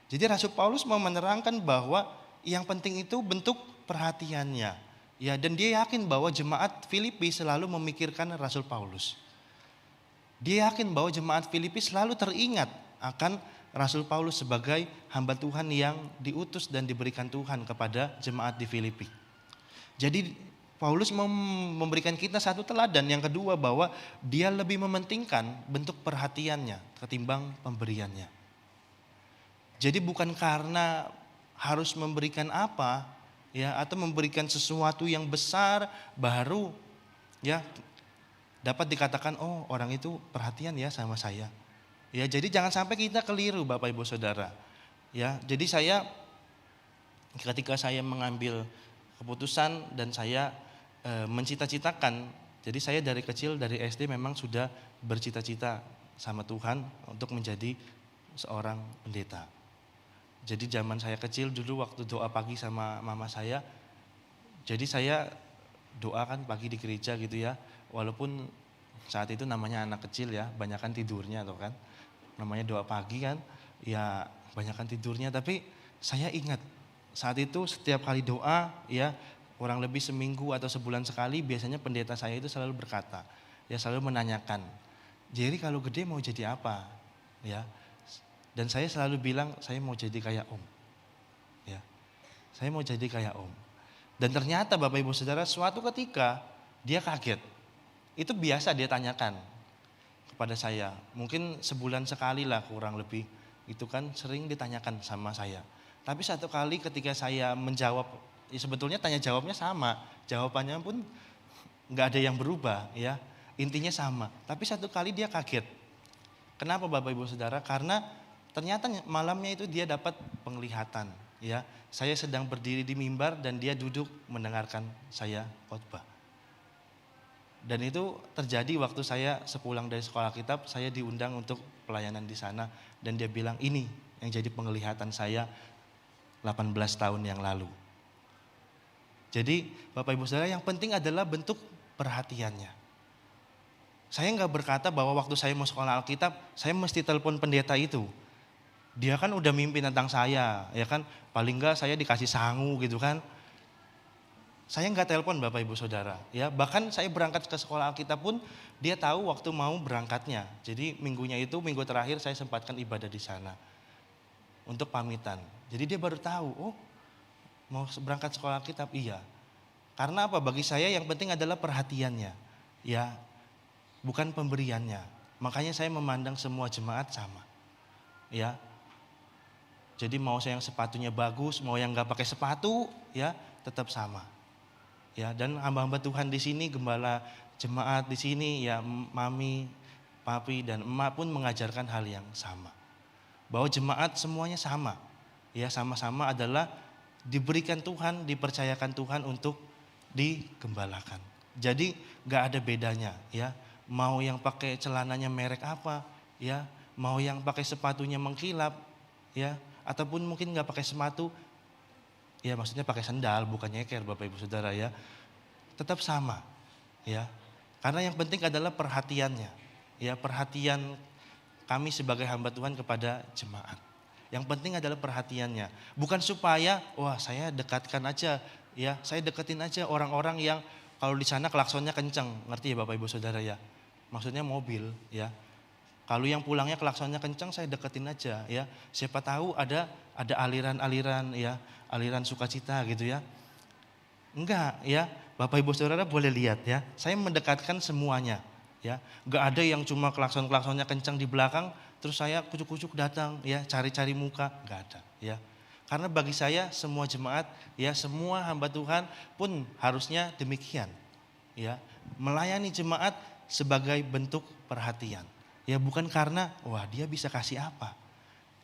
Jadi Rasul Paulus mau menerangkan bahwa yang penting itu bentuk perhatiannya. Ya, dan dia yakin bahwa jemaat Filipi selalu memikirkan Rasul Paulus. Dia yakin bahwa jemaat Filipi selalu teringat akan Rasul Paulus sebagai hamba Tuhan yang diutus dan diberikan Tuhan kepada jemaat di Filipi. Jadi Paulus memberikan kita satu teladan. Yang kedua bahwa dia lebih mementingkan bentuk perhatiannya ketimbang pemberiannya. Jadi bukan karena harus memberikan apa, ya, atau memberikan sesuatu yang besar baru ya dapat dikatakan oh orang itu perhatian ya sama saya. Ya, jadi jangan sampai kita keliru Bapak Ibu Saudara. Ya, jadi ketika saya mengambil keputusan dan saya mencita-citakan, jadi saya dari kecil dari SD memang sudah bercita-cita sama Tuhan untuk menjadi seorang pendeta. Jadi zaman saya kecil dulu waktu doa pagi sama mama saya, jadi saya doakan pagi di gereja gitu ya, walaupun saat itu namanya anak kecil ya, banyakan tidurnya atau kan, namanya doa pagi kan, ya banyakan tidurnya. Tapi saya ingat saat itu setiap kali doa ya, kurang lebih seminggu atau sebulan sekali biasanya pendeta saya itu selalu berkata, ya selalu menanyakan, jadi kalau gede mau jadi apa, ya. Dan saya selalu bilang saya mau jadi kayak Om. Ya. Saya mau jadi kayak Om. Dan ternyata Bapak Ibu Saudara suatu ketika dia kaget. Itu biasa dia tanyakan kepada saya. Mungkin sebulan sekali lah kurang lebih. Itu kan sering ditanyakan sama saya. Tapi satu kali ketika saya menjawab, ya sebetulnya tanya jawabnya sama. Jawabannya pun nggak ada yang berubah ya. Intinya sama. Tapi satu kali dia kaget. Kenapa Bapak Ibu Saudara? Karena ternyata malamnya itu dia dapat penglihatan, ya. Saya sedang berdiri di mimbar dan dia duduk mendengarkan saya khotbah. Dan itu terjadi waktu saya sepulang dari sekolah kitab, saya diundang untuk pelayanan di sana dan dia bilang ini yang jadi penglihatan saya 18 tahun yang lalu. Jadi Bapak Ibu Saudara yang penting adalah bentuk perhatiannya. Saya nggak berkata bahwa waktu saya mau sekolah Alkitab, saya mesti telepon pendeta itu. Dia kan udah mimpi tentang saya, ya kan, paling nggak saya dikasih sangu gitu kan. Saya nggak telepon Bapak Ibu Saudara, ya. Bahkan saya berangkat ke sekolah Alkitab pun dia tahu waktu mau berangkatnya. Jadi minggunya itu, minggu terakhir saya sempatkan ibadah di sana untuk pamitan. Jadi dia baru tahu, oh mau berangkat sekolah Alkitab, iya. Karena apa? Bagi saya yang penting adalah perhatiannya, ya, bukan pemberiannya. Makanya saya memandang semua jemaat sama, ya. Jadi mau saya yang sepatunya bagus, mau yang nggak pakai sepatu, ya tetap sama. Ya, dan hamba-hamba Tuhan di sini, gembala jemaat di sini, ya mami, papi dan emak pun mengajarkan hal yang sama. Bahwa jemaat semuanya sama. Ya, sama-sama adalah diberikan Tuhan, dipercayakan Tuhan untuk digembalakan. Jadi nggak ada bedanya, ya. Mau yang pakai celananya merek apa, ya, mau yang pakai sepatunya mengkilap, ya, ataupun mungkin nggak pakai sepatu. Ya maksudnya pakai sandal, bukan nyeker Bapak Ibu Saudara, ya. Tetap sama, ya. Karena yang penting adalah perhatiannya, ya, perhatian kami sebagai hamba Tuhan kepada jemaat. Yang penting adalah perhatiannya. Bukan supaya, wah saya dekatkan aja, ya, saya deketin aja orang-orang yang kalau di sana klaksonnya kencang, ngerti ya Bapak Ibu Saudara, ya. Maksudnya mobil, ya. Kalau yang pulangnya klaksonnya kencang, saya deketin aja, ya. Siapa tahu ada aliran-aliran, ya, aliran sukacita gitu, ya. Enggak, ya. Bapak Ibu Saudara boleh lihat, ya. Saya mendekatkan semuanya, ya. Enggak ada yang cuma klakson-klaksonnya kencang di belakang, terus saya kucuk-kucuk datang, ya, cari-cari muka, enggak ada, ya. Karena bagi saya semua jemaat, ya, semua hamba Tuhan pun harusnya demikian, ya. Melayani jemaat sebagai bentuk perhatian. Ya bukan karena wah dia bisa kasih apa.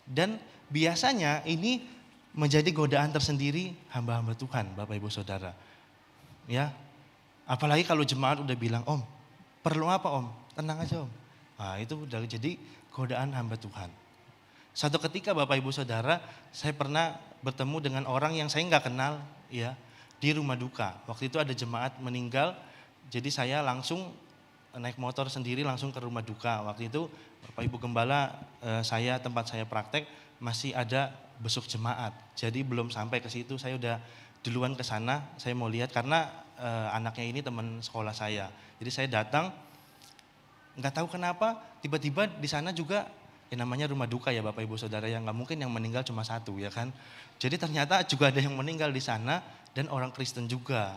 Dan biasanya ini menjadi godaan tersendiri hamba-hamba Tuhan, Bapak Ibu Saudara. Ya. Apalagi kalau jemaat udah bilang, "Om, perlu apa, Om? Tenang aja, Om." Nah, itu udah jadi godaan hamba Tuhan. Satu ketika Bapak Ibu Saudara, saya pernah bertemu dengan orang yang saya nggak kenal, ya, di rumah duka. Waktu itu ada jemaat meninggal, jadi saya langsung naik motor sendiri langsung ke rumah duka. Waktu itu Bapak Ibu Gembala, tempat saya praktek masih ada besuk jemaat. Jadi belum sampai ke situ, saya udah duluan ke sana. Saya mau lihat karena anaknya ini teman sekolah saya. Jadi saya datang, nggak tahu kenapa tiba-tiba di sana juga namanya rumah duka ya Bapak Ibu Saudara, yang nggak mungkin yang meninggal cuma satu, ya kan. Jadi ternyata juga ada yang meninggal di sana dan orang Kristen juga.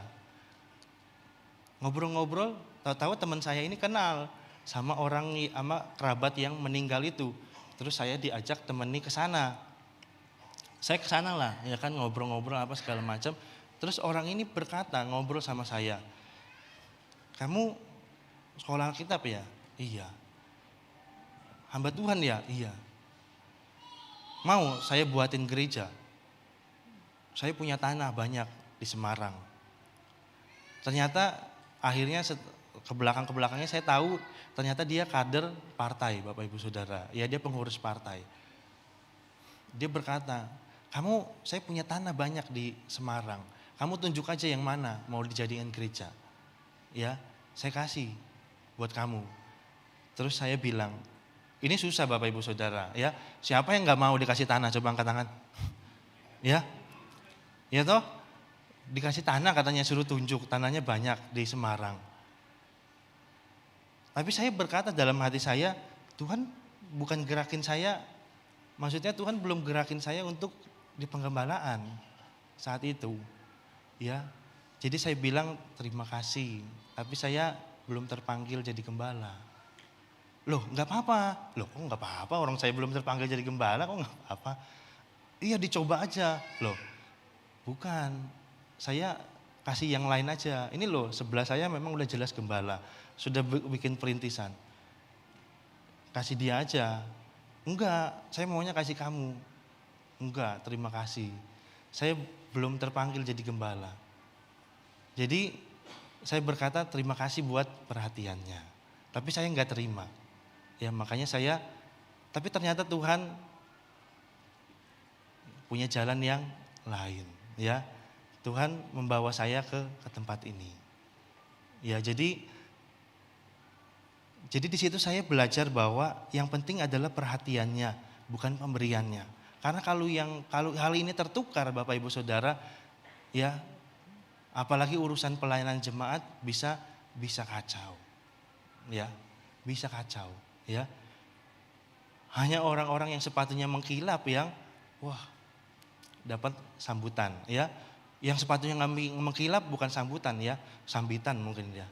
Ngobrol-ngobrol, tahu-tahu teman saya ini kenal sama kerabat yang meninggal itu. Terus saya diajak temani ke sana. Saya ke sana lah, ya kan, ngobrol-ngobrol apa segala macam. Terus orang ini berkata, ngobrol sama saya. "Kamu sekolah Alkitab ya?" "Iya." "Hamba Tuhan ya?" "Iya." "Mau saya buatin gereja?" "Saya punya tanah banyak di Semarang." Ternyata akhirnya ke belakangnya saya tahu ternyata dia kader partai, Bapak Ibu Saudara. Ya dia pengurus partai. Dia berkata, saya punya tanah banyak di Semarang. Kamu tunjuk aja yang mana mau dijadikan gereja. Ya, saya kasih buat kamu. Terus saya bilang, ini susah Bapak Ibu Saudara, ya. Siapa yang nggak mau dikasih tanah? Coba angkat tangan. Ya, ya toh. Dikasih tanah katanya, suruh tunjuk, tanahnya banyak di Semarang. Tapi saya berkata dalam hati saya, Tuhan bukan gerakin saya, maksudnya Tuhan belum gerakin saya untuk di penggembalaan saat itu. Ya, jadi saya bilang terima kasih, tapi saya belum terpanggil jadi gembala. Loh nggak apa-apa, loh kok nggak apa-apa, orang saya belum terpanggil jadi gembala kok nggak apa-apa. Iya dicoba aja, loh bukan. Saya kasih yang lain aja. Ini loh sebelah saya memang udah jelas gembala. Sudah bikin perintisan. Kasih dia aja. Enggak, saya maunya kasih kamu. Enggak, terima kasih. Saya belum terpanggil jadi gembala. Jadi saya berkata terima kasih buat perhatiannya. Tapi saya enggak terima. Ya makanya tapi ternyata Tuhan punya jalan yang lain. Ya. Tuhan membawa saya ke tempat ini. Ya, jadi Jadi di situ saya belajar bahwa yang penting adalah perhatiannya, bukan pemberiannya. Karena kalau hal ini tertukar Bapak Ibu Saudara, ya apalagi urusan pelayanan jemaat bisa kacau. Ya, bisa kacau, ya. Hanya orang-orang yang sepatunya mengkilap yang dapat sambutan, ya. Yang sepatunya mengkilap bukan sambutan, ya, sambitan mungkin ya.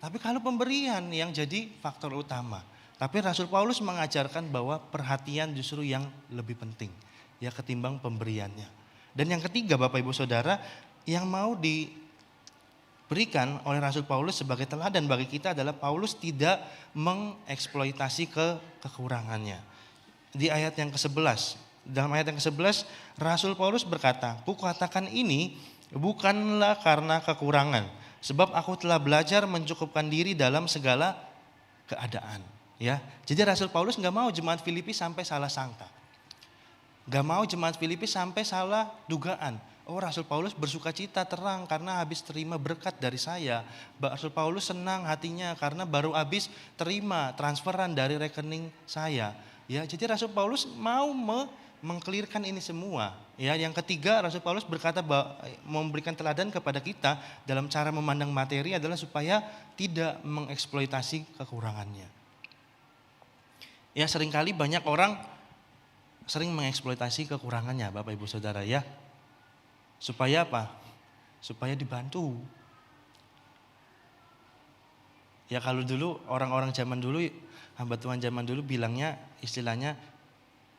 Tapi kalau pemberian yang jadi faktor utama. Tapi Rasul Paulus mengajarkan bahwa perhatian justru yang lebih penting, ya, ketimbang pemberiannya. Dan yang ketiga Bapak Ibu Saudara, yang mau diberikan oleh Rasul Paulus sebagai teladan bagi kita adalah Paulus tidak mengeksploitasi kekurangannya. Di ayat yang ke-11, dalam ayat yang ke-11 Rasul Paulus berkata, "Kukatakan ini bukanlah karena kekurangan, sebab aku telah belajar mencukupkan diri dalam segala keadaan." Ya, jadi Rasul Paulus nggak mau jemaat Filipi sampai salah sangka, nggak mau jemaat Filipi sampai salah dugaan. Oh, Rasul Paulus bersuka cita terang karena habis terima berkat dari saya. Rasul Paulus senang hatinya karena baru habis terima transferan dari rekening saya. Ya, jadi Rasul Paulus mau mengkelirkan ini semua. Ya, yang ketiga Rasul Paulus berkata bahwa memberikan teladan kepada kita dalam cara memandang materi adalah supaya tidak mengeksploitasi kekurangannya. Ya, seringkali banyak orang sering mengeksploitasi kekurangannya Bapak Ibu Saudara, ya. Supaya apa? Supaya dibantu. Ya, kalau dulu orang-orang zaman dulu, hamba Tuhan zaman dulu bilangnya, istilahnya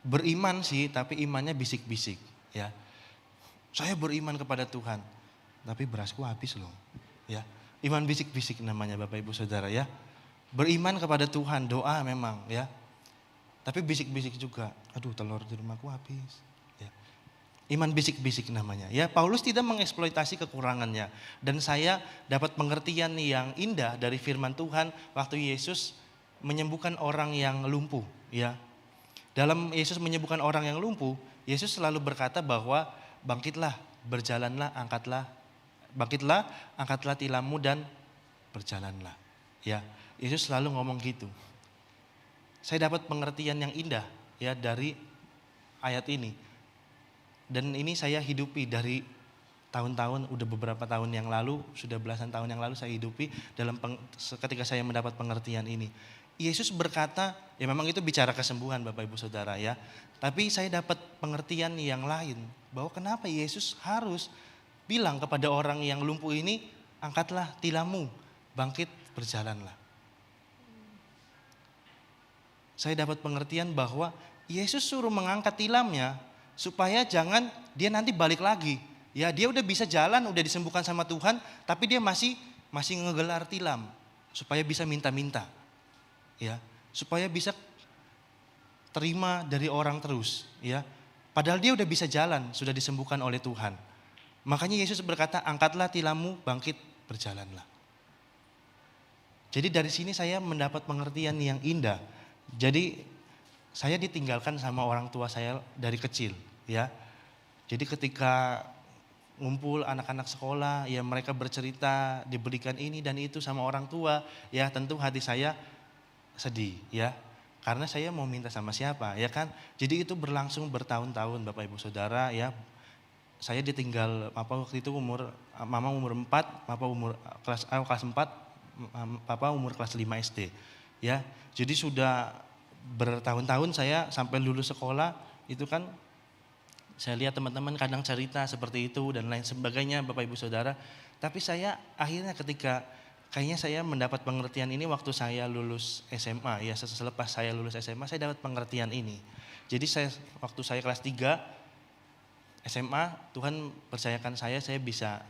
beriman sih, tapi imannya bisik-bisik, ya. Saya beriman kepada Tuhan, tapi berasku habis loh, ya. Iman bisik-bisik namanya Bapak Ibu Saudara, ya. Beriman kepada Tuhan, doa memang, ya. Tapi bisik-bisik juga, aduh telur di rumahku habis, ya. Iman bisik-bisik namanya, ya. Paulus tidak mengeksploitasi kekurangannya, dan saya dapat pengertian yang indah dari firman Tuhan waktu Yesus menyembuhkan orang yang lumpuh, ya. Dalam Yesus menyembuhkan orang yang lumpuh, Yesus selalu berkata bahwa bangkitlah, berjalanlah, bangkitlah, angkatlah tilammu dan berjalanlah. Ya, Yesus selalu ngomong gitu. Saya dapat pengertian yang indah, ya, dari ayat ini. Dan ini saya hidupi dari tahun-tahun, udah beberapa tahun yang lalu, sudah belasan tahun yang lalu saya hidupi ketika saya mendapat pengertian ini. Yesus berkata, ya memang itu bicara kesembuhan Bapak Ibu Saudara, ya. Tapi saya dapat pengertian yang lain, bahwa kenapa Yesus harus bilang kepada orang yang lumpuh ini, angkatlah tilammu, bangkit, berjalanlah. Saya dapat pengertian bahwa Yesus suruh mengangkat tilamnya supaya jangan dia nanti balik lagi. Ya, dia udah bisa jalan, udah disembuhkan sama Tuhan, tapi dia masih ngegelar tilam supaya bisa minta-minta. Ya, supaya bisa terima dari orang terus, ya. Padahal dia udah bisa jalan, sudah disembuhkan oleh Tuhan. Makanya Yesus berkata, angkatlah tilammu, bangkit, berjalanlah. Jadi dari sini saya mendapat pengertian yang indah. Jadi saya ditinggalkan sama orang tua saya dari kecil, ya. Jadi ketika ngumpul anak-anak sekolah, ya mereka bercerita, diberikan ini dan itu sama orang tua, ya tentu hati saya sedih, ya, karena saya mau minta sama siapa, ya kan. Jadi itu berlangsung bertahun-tahun Bapak Ibu Saudara, ya. Saya ditinggal waktu itu mama umur 4, papa umur kelas 4, papa umur kelas 5 SD, ya. Jadi sudah bertahun-tahun saya sampai lulus sekolah itu kan, saya lihat teman-teman kadang cerita seperti itu dan lain sebagainya Bapak Ibu Saudara. Tapi saya akhirnya kayaknya saya mendapat pengertian ini waktu saya lulus SMA, ya. Selepas saya lulus SMA saya dapat pengertian ini. Jadi waktu saya kelas 3 SMA, Tuhan percayakan saya bisa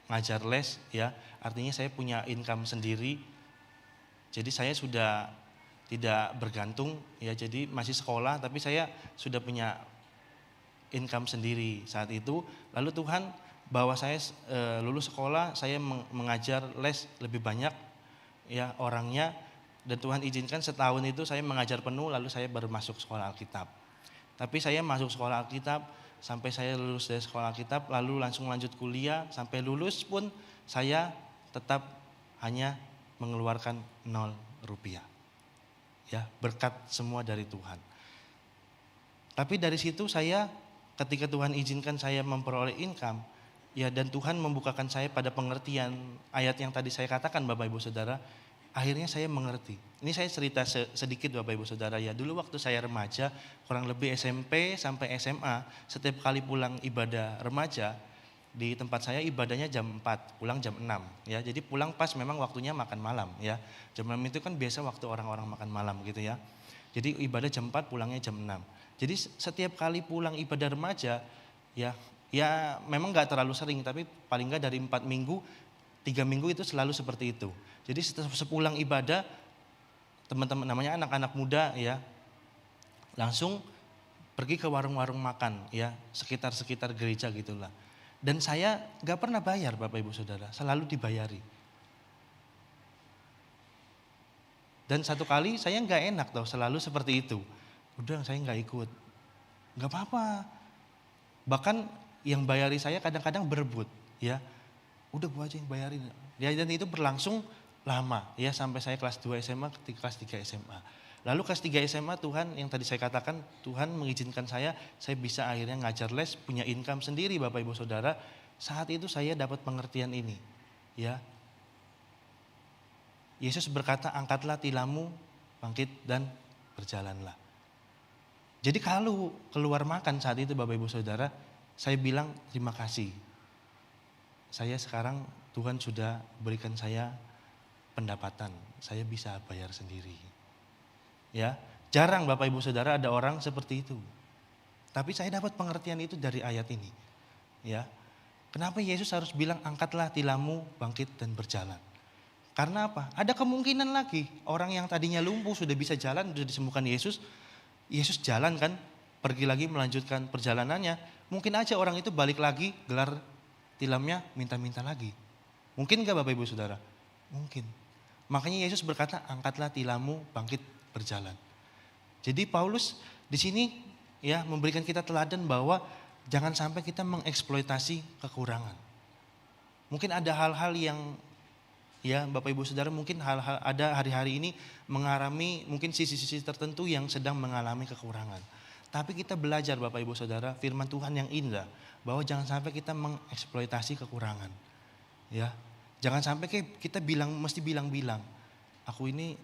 ngajar les, ya. Artinya saya punya income sendiri. Jadi saya sudah tidak bergantung, ya. Jadi masih sekolah tapi saya sudah punya income sendiri saat itu. Lalu Tuhan bahwa saya lulus sekolah, saya mengajar les lebih banyak, ya, orangnya, dan Tuhan izinkan setahun itu saya mengajar penuh, lalu saya baru masuk sekolah Alkitab. Tapi saya masuk sekolah Alkitab sampai saya lulus dari sekolah Alkitab, lalu langsung lanjut kuliah, sampai lulus pun saya tetap hanya mengeluarkan 0 rupiah. Ya, berkat semua dari Tuhan. Tapi dari situ saya, ketika Tuhan izinkan saya memperoleh income, ya, dan Tuhan membukakan saya pada pengertian ayat yang tadi saya katakan Bapak Ibu Saudara, akhirnya saya mengerti. Ini saya cerita sedikit Bapak Ibu Saudara ya. Dulu waktu saya remaja, kurang lebih SMP sampai SMA, setiap kali pulang ibadah remaja, di tempat saya ibadahnya jam 4, pulang jam 6 ya. Jadi pulang pas memang waktunya makan malam ya. Jam 6 itu kan biasa waktu orang-orang makan malam gitu ya. Jadi ibadah jam 4, pulangnya jam 6. Jadi setiap kali pulang ibadah remaja ya memang gak terlalu sering, tapi paling gak dari 4 minggu, 3 minggu itu selalu seperti itu. Jadi sepulang ibadah, teman-teman namanya anak-anak muda ya, langsung pergi ke warung-warung makan ya, sekitar gereja gitulah. Dan saya gak pernah bayar Bapak Ibu Saudara, selalu dibayari. Dan satu kali saya gak enak tau, selalu seperti itu. Udah saya gak ikut, gak apa-apa. Bahkan yang bayari saya kadang-kadang berebut ya. Udah gua aja yang bayarin. Ya, dan itu berlangsung lama ya, sampai saya kelas 2 SMA, kelas 3 SMA. Lalu kelas 3 SMA Tuhan, yang tadi saya katakan, Tuhan mengizinkan saya bisa akhirnya ngajar les, punya income sendiri Bapak Ibu Saudara. Saat itu saya dapat pengertian ini ya. Yesus berkata, angkatlah tilammu, bangkit dan berjalanlah. Jadi kalau keluar makan saat itu Bapak Ibu Saudara, saya bilang terima kasih. Saya sekarang Tuhan sudah berikan saya pendapatan, saya bisa bayar sendiri. Ya, jarang Bapak Ibu Saudara ada orang seperti itu. Tapi saya dapat pengertian itu dari ayat ini. Ya. Kenapa Yesus harus bilang angkatlah tilammu, bangkit dan berjalan? Karena apa? Ada kemungkinan lagi orang yang tadinya lumpuh sudah bisa jalan, sudah disembuhkan Yesus. Yesus jalan kan, pergi lagi melanjutkan perjalanannya. Mungkin aja orang itu balik lagi, gelar tilamnya, minta-minta lagi. Mungkin gak Bapak Ibu Saudara? Mungkin. Makanya Yesus berkata, angkatlah tilammu, bangkit, berjalan. Jadi Paulus di sini ya memberikan kita teladan bahwa jangan sampai kita mengeksploitasi kekurangan. Mungkin ada hal-hal yang ya Bapak Ibu Saudara, mungkin hal-hal ada hari-hari ini mengalami mungkin sisi-sisi tertentu yang sedang mengalami kekurangan. Tapi kita belajar Bapak Ibu Saudara firman Tuhan yang indah bahwa jangan sampai kita mengeksploitasi kekurangan. Ya. Jangan sampai kita mesti bilang-bilang, aku ini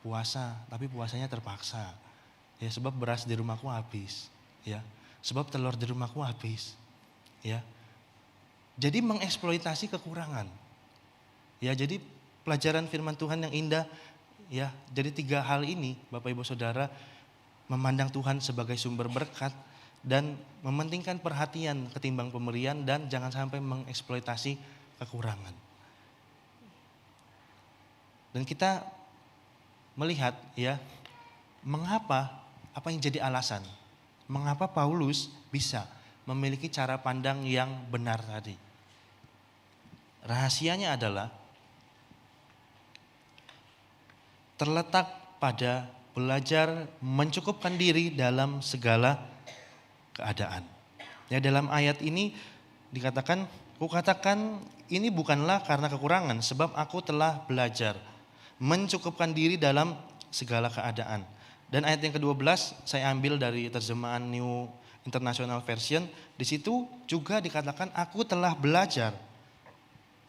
puasa, tapi puasanya terpaksa. Ya, sebab beras di rumahku habis, ya. Sebab telur di rumahku habis, ya. Jadi mengeksploitasi kekurangan. Ya, jadi pelajaran firman Tuhan yang indah, ya. Jadi 3 hal ini, Bapak Ibu Saudara, memandang Tuhan sebagai sumber berkat dan mementingkan perhatian ketimbang pemberian dan jangan sampai mengeksploitasi kekurangan. Dan kita melihat ya, mengapa, apa yang jadi alasan, mengapa Paulus bisa memiliki cara pandang yang benar tadi. Rahasianya adalah terletak pada belajar mencukupkan diri dalam segala keadaan. Ya, dalam ayat ini dikatakan, kukatakan ini bukanlah karena kekurangan, sebab aku telah belajar mencukupkan diri dalam segala keadaan. Dan ayat yang ke-12 saya ambil dari terjemahan New International Version. Di situ juga dikatakan aku telah belajar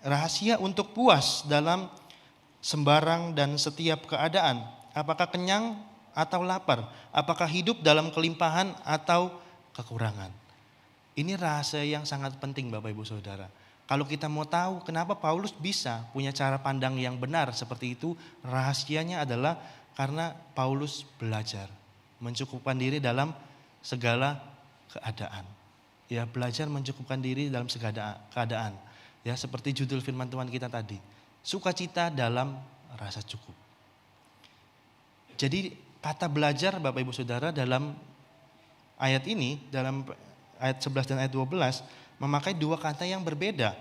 rahasia untuk puas dalam sembarang dan setiap keadaan. Apakah kenyang atau lapar, apakah hidup dalam kelimpahan atau kekurangan. Ini rahasia yang sangat penting Bapak Ibu Saudara. Kalau kita mau tahu kenapa Paulus bisa punya cara pandang yang benar seperti itu, rahasianya adalah karena Paulus belajar mencukupkan diri dalam segala keadaan. Ya, belajar mencukupkan diri dalam segala keadaan. Ya, seperti judul firman Tuhan kita tadi, sukacita dalam rasa cukup. Jadi kata belajar Bapak Ibu Saudara dalam ayat ini, dalam ayat 11 dan ayat 12 memakai 2 kata yang berbeda.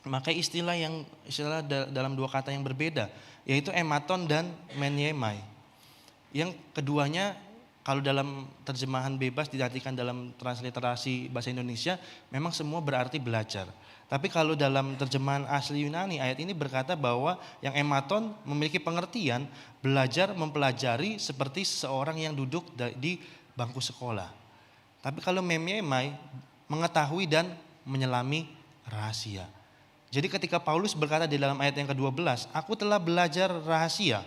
Memakai istilah dalam 2 kata yang berbeda, yaitu ematon dan meniemai. Yang keduanya Kalau dalam terjemahan bebas diartikan dalam transliterasi bahasa Indonesia, memang semua berarti belajar. Tapi kalau dalam terjemahan asli Yunani, ayat ini berkata bahwa yang ematon memiliki pengertian belajar mempelajari seperti seseorang yang duduk di bangku sekolah. Tapi kalau mememai mengetahui dan menyelami rahasia. Jadi ketika Paulus berkata di dalam ayat yang ke-12, aku telah belajar rahasia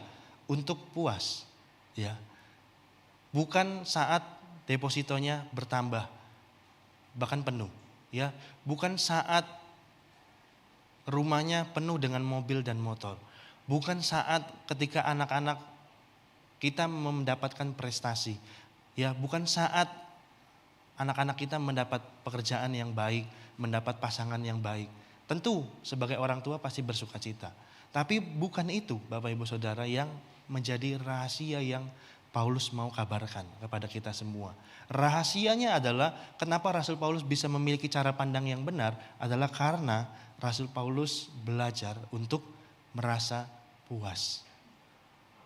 untuk puas. Ya. Bukan saat depositonya bertambah, bahkan penuh. Ya, bukan saat rumahnya penuh dengan mobil dan motor. Bukan saat ketika anak-anak kita mendapatkan prestasi. Ya, bukan saat anak-anak kita mendapat pekerjaan yang baik, mendapat pasangan yang baik. Tentu sebagai orang tua pasti bersuka cita. Tapi bukan itu Bapak Ibu Saudara yang menjadi rahasia yang Paulus mau kabarkan kepada kita semua. Rahasianya adalah kenapa Rasul Paulus bisa memiliki cara pandang yang benar adalah karena Rasul Paulus belajar untuk merasa puas.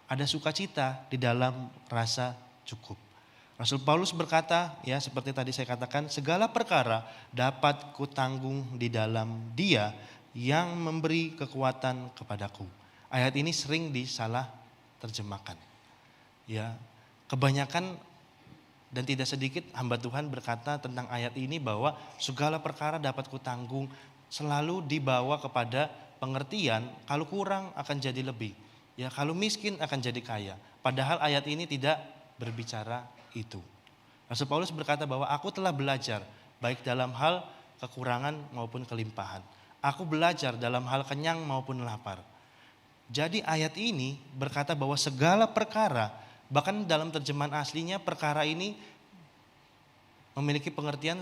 Ada sukacita di dalam rasa cukup. Rasul Paulus berkata, ya seperti tadi saya katakan, segala perkara dapat kutanggung di dalam Dia yang memberi kekuatan kepadaku. Ayat ini sering disalah terjemahkan. Ya, kebanyakan dan tidak sedikit hamba Tuhan berkata tentang ayat ini bahwa segala perkara dapat kutanggung selalu dibawa kepada pengertian kalau kurang akan jadi lebih. Ya, kalau miskin akan jadi kaya. Padahal ayat ini tidak berbicara itu. Rasul Paulus berkata bahwa aku telah belajar baik dalam hal kekurangan maupun kelimpahan. Aku belajar dalam hal kenyang maupun lapar. Jadi ayat ini berkata bahwa segala perkara, bahkan dalam terjemahan aslinya perkara ini memiliki pengertian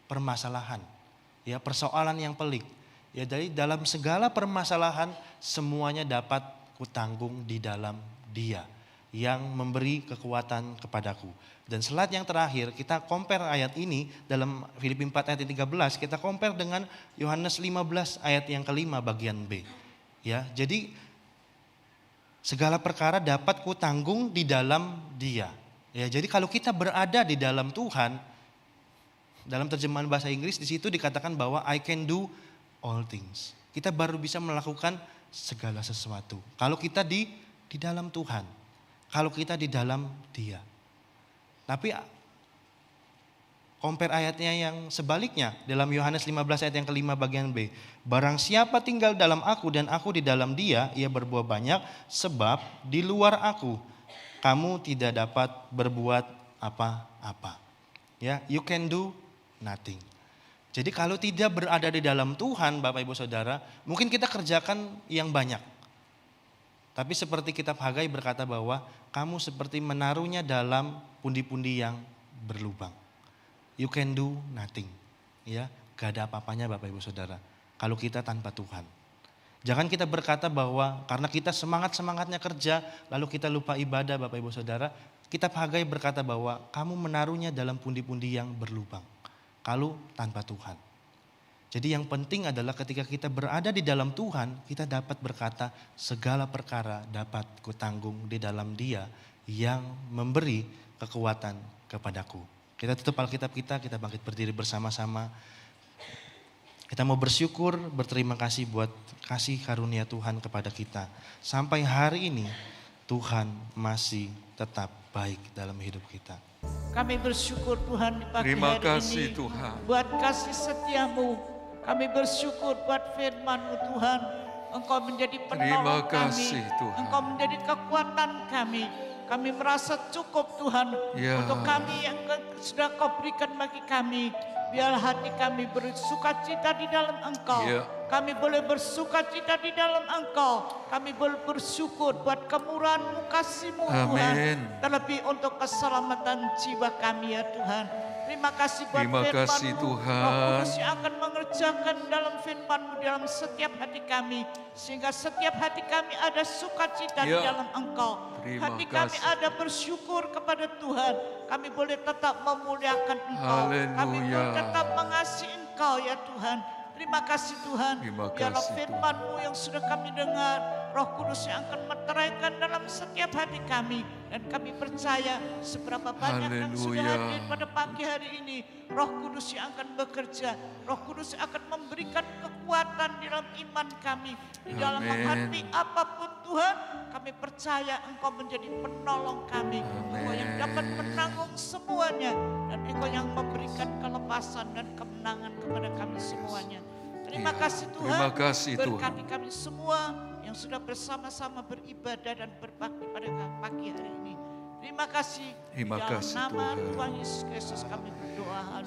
permasalahan, ya persoalan yang pelik. Ya dari dalam segala permasalahan semuanya dapat kutanggung di dalam Dia yang memberi kekuatan kepadaku. Dan slide yang terakhir kita compare ayat ini dalam Filipi 4 ayat 13, kita compare dengan Yohanes 15 ayat yang kelima bagian B. Ya, jadi segala perkara dapat kutanggung di dalam Dia. Ya, jadi kalau kita berada di dalam Tuhan, dalam terjemahan bahasa Inggris di situ dikatakan bahwa I can do all things. Kita baru bisa melakukan segala sesuatu. Kalau kita di dalam Tuhan, kalau kita di dalam Dia. Tapi compare ayatnya yang sebaliknya dalam Yohanes 15 ayat yang kelima bagian B. Barang siapa tinggal dalam aku dan aku di dalam dia, ia berbuah banyak, sebab di luar aku kamu tidak dapat berbuat apa-apa. Ya, you can do nothing. Jadi kalau tidak berada di dalam Tuhan Bapak Ibu Saudara, mungkin kita kerjakan yang banyak. Tapi seperti kitab Hagai berkata bahwa kamu seperti menaruhnya dalam pundi-pundi yang berlubang. You can do nothing. Ya, gak ada apa-apanya Bapak Ibu Saudara kalau kita tanpa Tuhan. Jangan kita berkata bahwa karena kita semangat-semangatnya kerja lalu kita lupa ibadah Bapak Ibu Saudara. Kitab Hagai berkata bahwa kamu menaruhnya dalam pundi-pundi yang berlubang kalau tanpa Tuhan. Jadi yang penting adalah ketika kita berada di dalam Tuhan, kita dapat berkata segala perkara dapat kutanggung di dalam Dia yang memberi kekuatan kepadaku. Kita tutup Alkitab kita bangkit berdiri bersama-sama. Kita mau bersyukur, berterima kasih buat kasih karunia Tuhan kepada kita. Sampai hari ini Tuhan masih tetap baik dalam hidup kita. Kami bersyukur Tuhan di pagi Terima hari kasih ini Tuhan. buat kasih setiamu. Kami bersyukur buat firman-Mu Tuhan. Engkau menjadi Terima penolong kami. kasih, Tuhan. Engkau menjadi kekuatan kami. Kami merasa cukup Tuhan Ya. untuk kami yang sudah Kau berikan bagi kami. Biar hati kami bersukacita di dalam Engkau. Ya. Kami boleh bersukacita di dalam Engkau. Kami boleh bersyukur buat kemurahan-Mu, kasih-Mu Tuhan. Amin. Terlebih untuk keselamatan jiwa kami ya Tuhan. Terima kasih buat Terima kasih, firman-Mu, Tuhan. Roh Kudus yang akan mengerjakan dalam firman-Mu dalam setiap hati kami. Sehingga setiap hati kami ada sukacita di Ya. dalam Engkau. Terima Hati kami kasih. ada bersyukur kepada Tuhan. Kami boleh tetap memuliakan Engkau. Kami Haleluya. boleh tetap mengasihi Engkau ya Tuhan. Terima kasih Tuhan. Terima Biarlah kasih, firman-Mu yang sudah kami dengar, Roh Kudus yang akan meteraikan dalam setiap hati kami. Dan kami percaya seberapa banyak yang sudah Haleluya. hadir pada pagi hari ini, Roh Kudus yang akan bekerja, Roh Kudus yang akan memberikan kekuatan di dalam iman kami, di dalam Amin. menghadapi apapun Tuhan. Kami percaya Engkau menjadi penolong kami, Engkau yang dapat menanggung semuanya, dan Engkau yang memberikan kelepasan dan kemenangan kepada kami semuanya. Terima kasih Tuhan. Terima kasih Tuhan. Berkati kami semua yang sudah bersama-sama beribadah dan berbakti pada pagi hari ini. Terima kasih. Terima Di dalam kasih nama Tuhan. Tuhan Yesus Kristus kami berdoa.